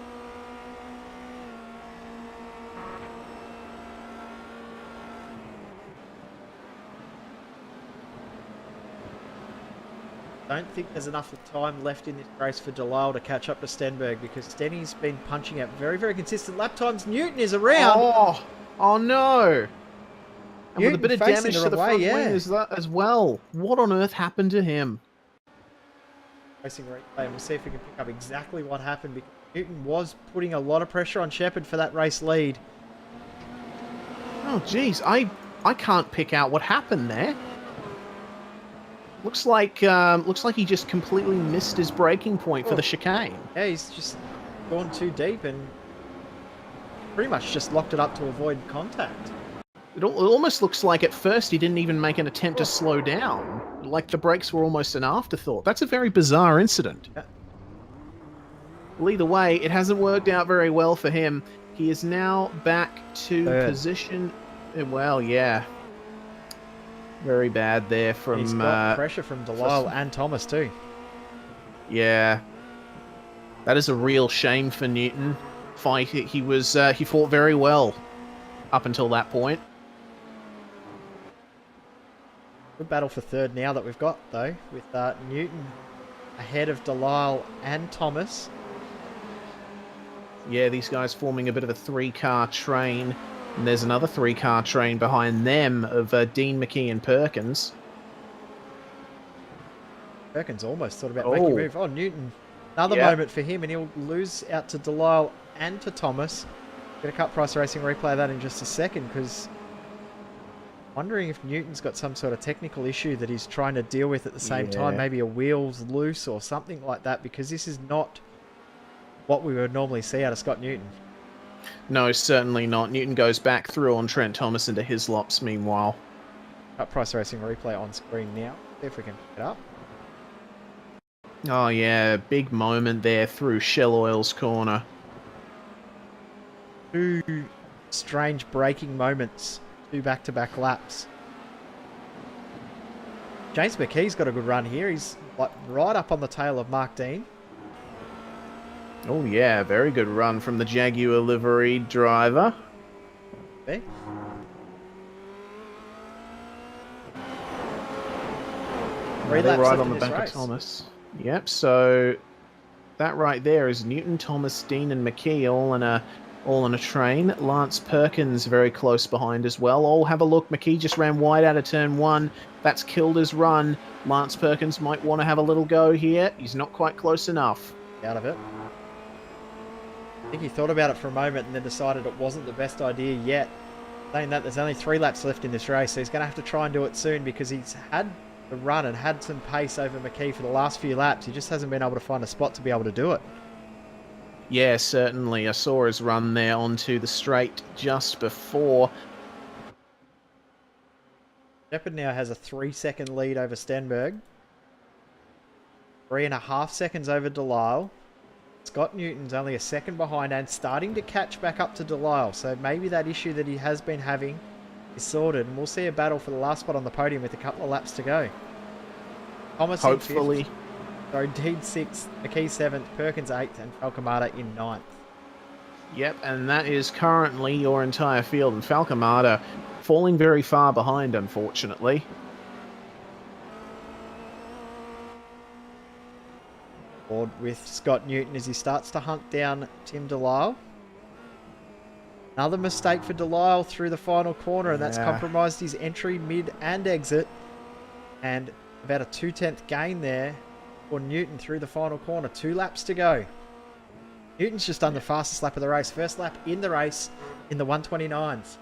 Don't think there's enough time left in this race for Delisle to catch up to Stenberg because Stenny's been punching out very, very consistent lap times. Newton is around. Oh no. And Newton with a bit of damage to the front yeah. wing as well. What on earth happened to him? Racing replay, and we'll see if we can pick up exactly what happened because Newton was putting a lot of pressure on Shepherd for that race lead. Oh geez, I can't pick out what happened there. Looks like he just completely missed his braking point for the chicane. Yeah, he's just gone too deep and pretty much just locked it up to avoid contact. It almost looks like at first he didn't even make an attempt to slow down. Like the brakes were almost an afterthought. That's a very bizarre incident. Yeah. Well, either way, it hasn't worked out very well for him. He is now back to position... Well, yeah. Very bad there from... He's got pressure from Delisle and Thomas too. Yeah. That is a real shame for Newton. He fought very well up until that point. Good battle for third now that we've got, though, with Newton ahead of Delisle and Thomas. Yeah, these guys forming a bit of a 3-car train. And there's another 3-car train behind them of Dean, McKee, and Perkins. Perkins almost thought about making a move. Oh, Newton. Another moment for him, and he'll lose out to Delisle and to Thomas. Get a cut price racing replay of that in just a second, because wondering if Newton's got some sort of technical issue that he's trying to deal with at the same time. Maybe a wheel's loose or something like that, because this is not what we would normally see out of Scott Newton. No, certainly not. Newton goes back through on Trent Thomas into his lops meanwhile. Cut price racing replay on screen now. See if we can pick it up. Oh yeah, big moment there through Shell Oil's corner. Two strange braking moments. 2 back-to-back laps. James McKee's got a good run here. He's like right up on the tail of Mark Dean. Oh yeah, very good run from the Jaguar livery driver. Okay. Three laps right left on in the this back race. of Thomas. Yep, so that right there is Newton, Thomas, Dean, and McKee all in a train. Lance Perkins very close behind as well. Oh, have a look. McKee just ran wide out of turn 1. That's killed his run. Lance Perkins might want to have a little go here. He's not quite close enough. Out of it. I think he thought about it for a moment and then decided it wasn't the best idea yet. Saying that, there's only 3 laps left in this race, so he's going to have to try and do it soon because he's had the run and had some pace over McKee for the last few laps. He just hasn't been able to find a spot to be able to do it. Yeah, certainly. I saw his run there onto the straight just before. Shepard now has a 3-second lead over Stenberg. 3.5 seconds over Delisle. Scott Newton's only a second behind and starting to catch back up to Delisle. So maybe that issue that he has been having is sorted. And we'll see a battle for the last spot on the podium with a couple of laps to go. Thomas Hopefully. in 5th. So Dean 6th, McKee 7th, Perkins 8th, and Falcomata in 9th. Yep, and that is currently your entire field. And Falcomata falling very far behind, unfortunately. Board with Scott Newton as he starts to hunt down Tim Delisle. Another mistake for Delisle through the final corner, and that's compromised his entry, mid, and exit. And about a 2/10 gain there for Newton through the final corner. 2 laps to go. Newton's just done the fastest lap of the race. First lap in the race in the 129s.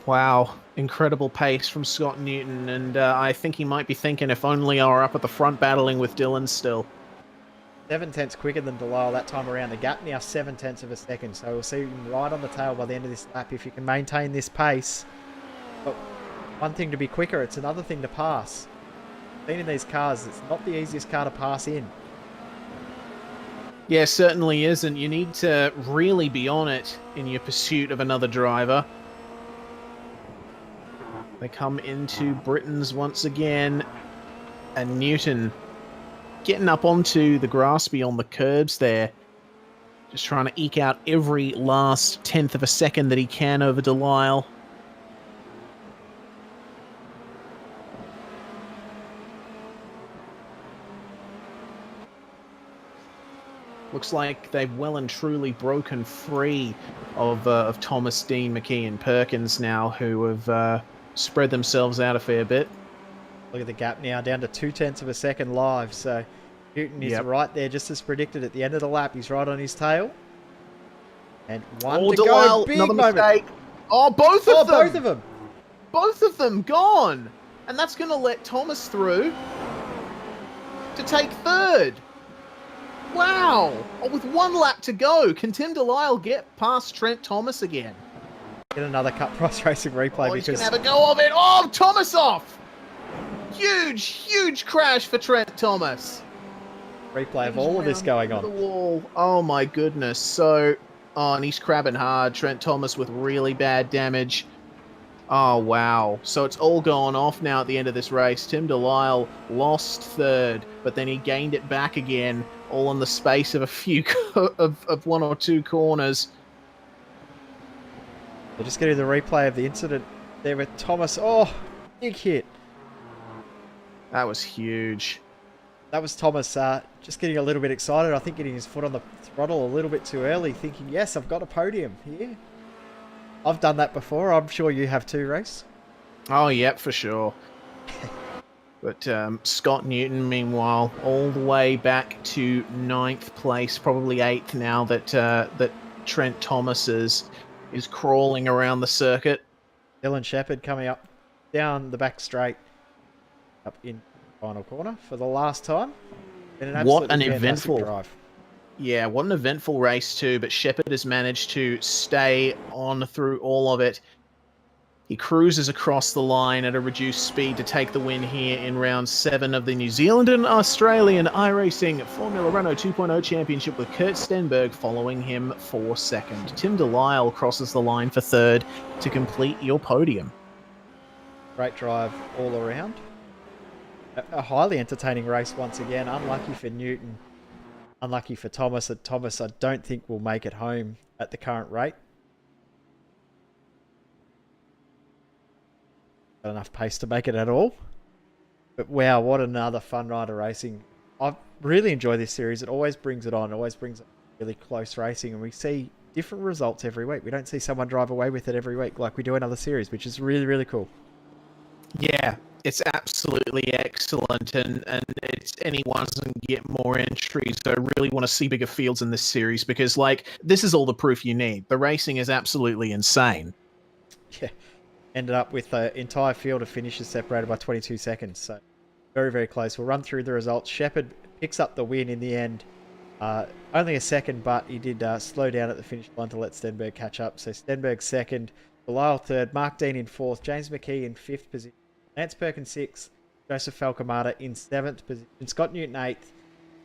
Wow, incredible pace from Scott Newton, and I think he might be thinking if only I were up at the front battling with Dylan still. 7/10 quicker than Delisle that time around. The gap now 7/10 of a second, so we'll see him right on the tail by the end of this lap if you can maintain this pace. But one thing to be quicker, it's another thing to pass. Being in these cars, it's not the easiest car to pass in. Yeah, certainly isn't. You need to really be on it in your pursuit of another driver. They come into Britain's once again, and Newton getting up onto the grass beyond the curbs there. Just trying to eke out every last 10th of a second that he can over Delisle. Looks like they've well and truly broken free of Thomas, Dean, McKee, and Perkins now, who have spread themselves out a fair bit. Look at the gap now, down to 2/10 of a second live. So Newton is right there, just as predicted at the end of the lap. He's right on his tail. And one to go. Big another moment. mistake. Oh, both of them! Both of them. Both of them gone! And that's going to let Thomas through to take 3rd. Wow! Oh, with 1 lap to go, can Tim Delisle get past Trent Thomas again? Get another Cut Price Racing replay He's because going to have a go of it. Oh, Thomas off! Huge, huge crash for Trent Thomas. replay of all of this going on. The wall. Oh my goodness. So, and he's crabbing hard. Trent Thomas with really bad damage. Oh wow. So it's all gone off now at the end of this race. Tim Delisle lost 3rd, but then he gained it back again, all in the space of a few of 1 or 2 corners. They're just getting the replay of the incident there with Thomas. Oh, big hit. That was huge. That was Thomas just getting a little bit excited. I think getting his foot on the throttle a little bit too early, thinking, yes, I've got a podium here. I've done that before. I'm sure you have too, Race. Oh, yep, for sure. But Scott Newton, meanwhile, all the way back to 9th place, probably 8th now that Trent Thomas is crawling around the circuit. Dylan Shepard coming up down the back straight, up in the final corner for the last time. What an eventful drive. Yeah, what an eventful race too, but Shepard has managed to stay on through all of it. He cruises across the line at a reduced speed to take the win here in round 7 of the New Zealand and Australian iRacing Formula Renault 2.0 Championship, with Kurt Stenberg following him for second. Tim Delisle crosses the line for third to complete your podium. Great drive all around. A highly entertaining race once again. Unlucky for Newton. Unlucky for Thomas. Thomas, I don't think will make it home at the current rate. Got enough pace to make it at all. But wow, what another fun ride of racing. I really enjoy this series. It always brings it on. It always brings really close racing. And we see different results every week. We don't see someone drive away with it every week like we do in other series, which is really, really cool. Yeah, it's absolutely excellent, and it's anyone can get more entries. I really want to see bigger fields in this series because, like, this is all the proof you need. The racing is absolutely insane. Yeah, ended up with the entire field of finishes separated by 22 seconds. So very, very close. We'll run through the results. Shepherd picks up the win in the end. Only a second, but he did slow down at the finish line to let Stenberg catch up. So Stenberg second, Delisle third, Mark Dean in fourth, James McKee in fifth position, Lance Perkins sixth, Joseph Falcamata in seventh position, Scott Newton eighth,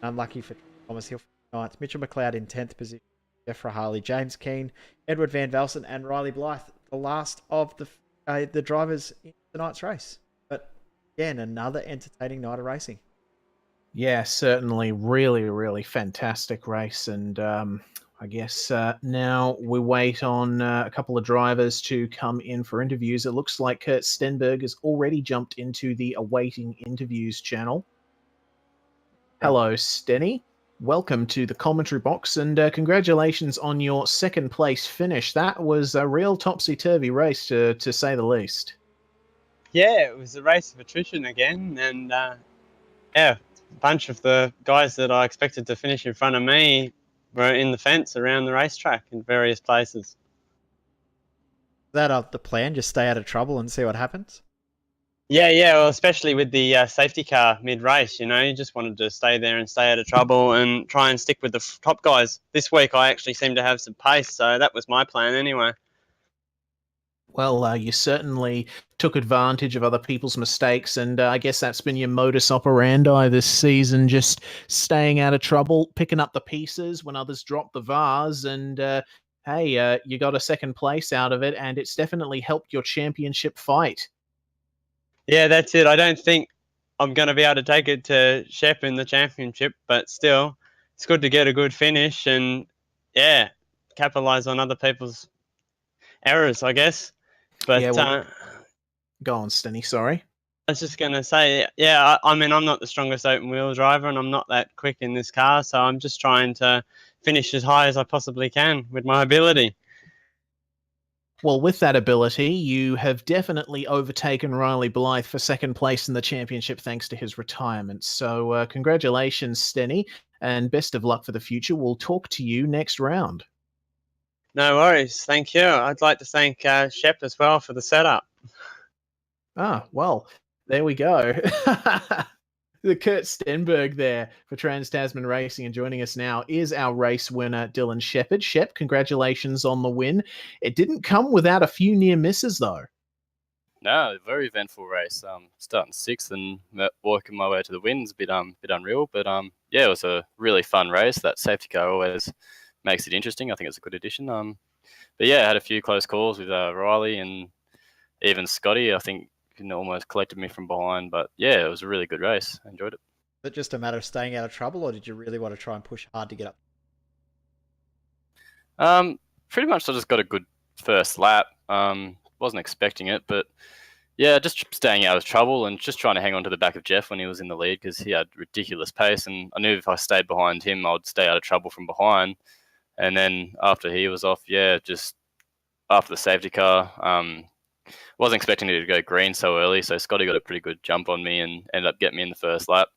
unlucky for Thomas Hill ninth, Mitchell McLeod in 10th position, Jeff Rahali, James Keane, Edward Van Velsen, and Riley Blythe, the last of the drivers in tonight's race. But again, another entertaining night of racing. Yeah, certainly. Really, really fantastic race. And I guess now we wait on a couple of drivers to come in for interviews. It looks like Kurt Stenberg has already jumped into the awaiting interviews channel. Hello, Stenny. Welcome to the commentary box, and congratulations on your second place finish. That was a real topsy-turvy race, to say the least. Yeah, it was a race of attrition again, and yeah, a bunch of the guys that I expected to finish in front of me were in the fence around the racetrack in various places. Is that the plan? Just stay out of trouble and see what happens? Yeah, well, especially with the safety car mid-race, you just wanted to stay there and stay out of trouble and try and stick with the top guys. This week I actually seemed to have some pace, so that was my plan anyway. Well, you certainly took advantage of other people's mistakes, and I guess that's been your modus operandi this season, just staying out of trouble, picking up the pieces when others drop the vase, and hey, you got a second place out of it, and it's definitely helped your championship fight. Yeah, that's it. I don't think I'm going to be able to take it to Shep in the championship, but still, it's good to get a good finish and, yeah, capitalise on other people's errors, I guess. But yeah, well, go on, Stenny, sorry. I was just going to say, yeah, I mean, I'm not the strongest open wheel driver and I'm not that quick in this car, so I'm just trying to finish as high as I possibly can with my ability. Well, with that ability, you have definitely overtaken Riley Blythe for second place in the championship thanks to his retirement. So congratulations, Stenny, and best of luck for the future. We'll talk to you next round. No worries. Thank you. I'd like to thank Shep as well for the setup. Ah, well, there we go. The Kurt Stenberg there for Trans-Tasman Racing, and joining us now is our race winner, Dylan Shepherd. Shep, congratulations on the win. It didn't come without a few near misses, though. No, very eventful race. Starting sixth and working my way to the win is a bit unreal, but yeah, it was a really fun race. That safety car always makes it interesting. I think it's a good addition. But yeah, I had a few close calls with Riley and even Scotty. I think almost collected me from behind, but yeah, it was a really good race. I enjoyed it. Was it just a matter of staying out of trouble, or did you really want to try and push hard to get up? Pretty much I just got a good first lap. Wasn't expecting it, but yeah, just staying out of trouble and just trying to hang on to the back of Jeff when he was in the lead because he had ridiculous pace, and I knew if I stayed behind him, I'd stay out of trouble from behind. And then after he was off, yeah, just after the safety car, wasn't expecting it to go green so early, so Scotty got a pretty good jump on me and ended up getting me in the first lap.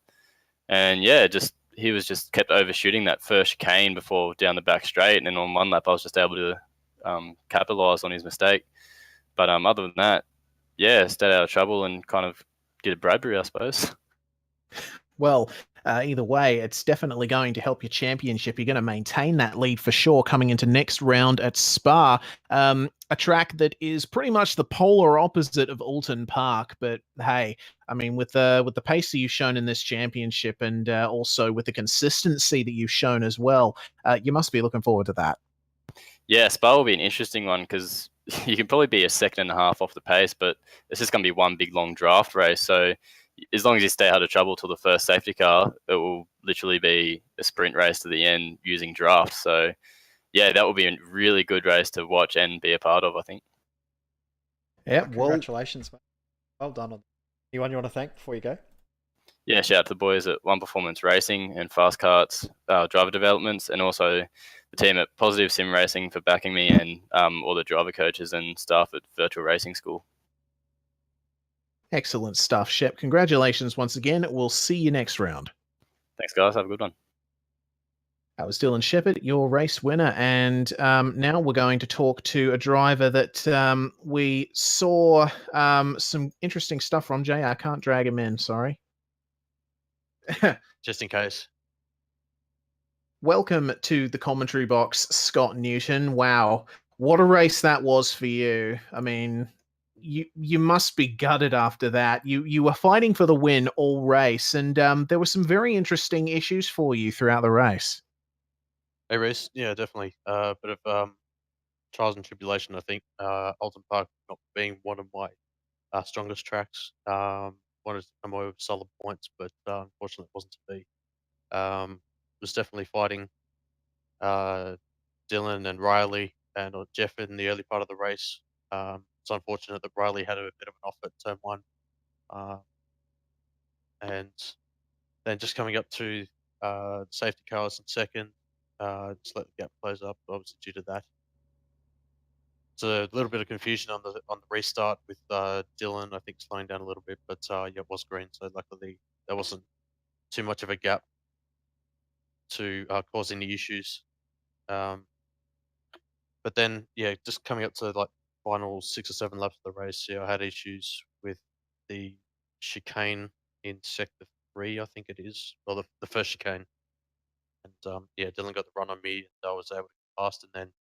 And yeah, he was just kept overshooting that first chicane before down the back straight, and then on one lap I was just able to capitalise on his mistake. But other than that, yeah, stayed out of trouble and kind of did a Bradbury, I suppose. Well, either way, it's definitely going to help your championship. You're going to maintain that lead for sure coming into next round at Spa, a track that is pretty much the polar opposite of Oulton Park. But hey, I mean, with the pace that you've shown in this championship, and also with the consistency that you've shown as well, you must be looking forward to that. Yeah, Spa will be an interesting one because you can probably be a second and a half off the pace, but it's just going to be one big long draft race. So as long as you stay out of trouble till the first safety car, it will literally be a sprint race to the end using draft. So yeah, that will be a really good race to watch and be a part of, I think. Yeah, Well, congratulations, mate. Well done. Anyone you want to thank before you go? Yeah, shout out to the boys at One Performance Racing and Fast Karts driver developments, and also the team at Positive Sim Racing for backing me, and all the driver coaches and staff at Virtual Racing School. excellent stuff, Shep. Congratulations once again. We'll see you next round. Thanks, guys. Have a good one. That was Dylan Shepherd, your race winner. And now we're going to talk to a driver that we saw some interesting stuff from. Jay, I can't drag him in, sorry. Just in case. Welcome to the commentary box, Scott Newton. Wow, what a race that was for you. I mean, you must be gutted after that. You were fighting for the win all race, and there were some very interesting issues for you throughout the race. A race, yeah, definitely. A bit of trials and tribulation, I think. Oulton Park not being one of my strongest tracks. Wanted to come away with solid points, but unfortunately it wasn't to be. Was definitely fighting Dylan and Riley and Jeff in the early part of the race. It's unfortunate that Riley had a bit of an off at turn one. And then just coming up to safety cars in second, just let the gap close up, obviously due to that. It's a little bit of confusion on the restart with Dylan, I think, slowing down a little bit, but yeah, it was green, so luckily there wasn't too much of a gap to cause any issues. But then, yeah, just coming up to like final 6 or 7 laps of the race, yeah, I had issues with the chicane in sector 3, I think it is, or the first chicane. And yeah, Dylan got the run on me, and I was able to get past, and then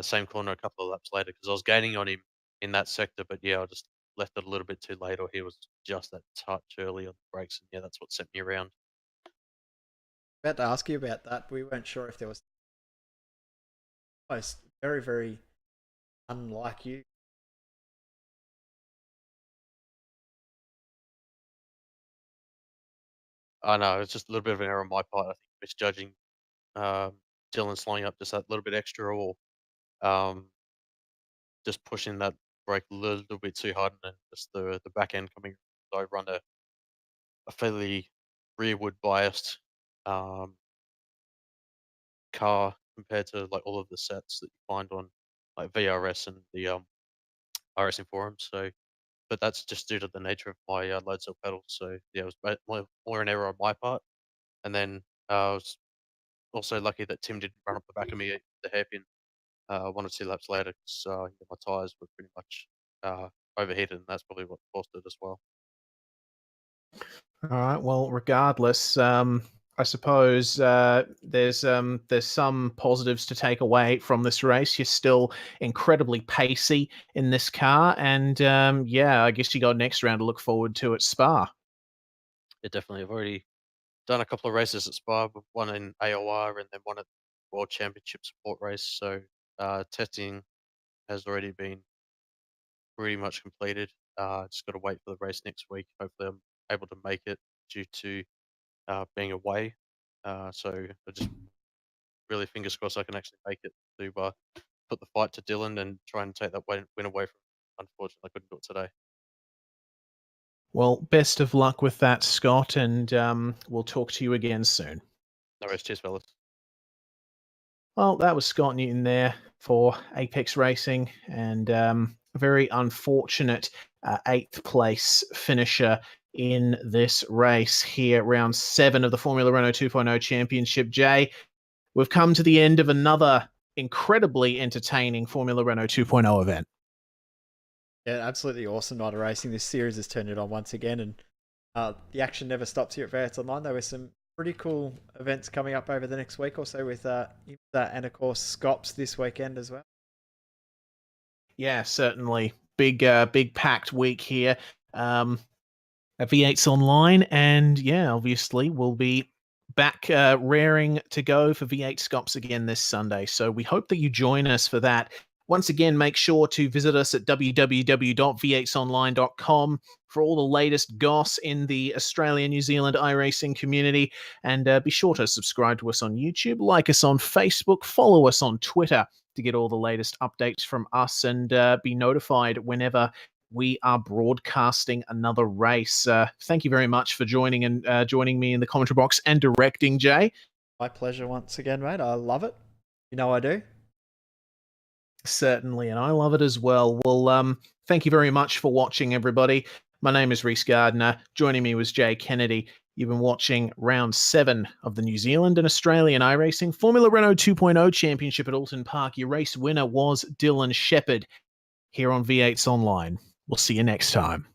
same corner a couple of laps later because I was gaining on him in that sector, but yeah, I just left it a little bit too late, or he was just that touch early on the brakes, and yeah, that's what sent me around. About to ask you about that. We weren't sure if there was very, very unlike you. I know it's just a little bit of an error on my part. I think misjudging Dylan slowing up just that little bit extra, or just pushing that brake a little bit too hard, and then just the back end coming. So I run a fairly rearward biased car compared to like all of the sets that you find on like VRS and the iRacing forums. So, but that's just due to the nature of my load cell pedals. So yeah, it was more an error on my part. And then I was also lucky that Tim didn't run up the back of me at the hairpin 1 or 2 laps later because my tires were pretty much overheated, and that's probably what caused it as well. All right. Well, regardless, I suppose there's some positives to take away from this race. You're still incredibly pacey in this car, and yeah, I guess you got next round to look forward to at Spa. Yeah, definitely. I've already done a couple of races at Spa, one in AOR and then one at World Championship Support Race. So testing has already been pretty much completed. Just got to wait for the race next week. Hopefully, I'm able to make it due to being away. So I just really fingers crossed I can actually make it to put the fight to Dylan and try and take that win away from him. Unfortunately, I couldn't do it today. Well, best of luck with that, Scott, and we'll talk to you again soon. No worries. Cheers, fellas. Well, that was Scott Newton there for Apex Racing, and a very unfortunate 8th place finisher in this race here, round 7 of the Formula Renault 2.0 Championship. Jay, we've come to the end of another incredibly entertaining Formula Renault 2.0 event. Yeah, absolutely awesome night of racing. This series has turned it on once again, and The action never stops here at V8 Online. There were some pretty cool events coming up over the next week or so with IMSA and of course Scops this weekend as well. Yeah, certainly. Big packed week here at V8's Online. And yeah, obviously we'll be back raring to go for V8 Scops again this Sunday. So we hope that you join us for that. Once again, make sure to visit us at www.v8sonline.com for all the latest goss in the Australia, New Zealand iRacing community. And be sure to subscribe to us on YouTube, like us on Facebook, follow us on Twitter to get all the latest updates from us and be notified whenever we are broadcasting another race. Thank you very much for joining me in the commentary box and directing, Jay. My pleasure once again, mate. I love it. You know I do. Certainly, and I love it as well. Well, thank you very much for watching, everybody. My name is Reese Gardner. Joining me was Jay Kennedy. You've been watching round 7 of the New Zealand and Australian iRacing Formula Renault 2.0 Championship at Oulton Park. Your race winner was Dylan Shepherd here on V8's Online. We'll see you next time.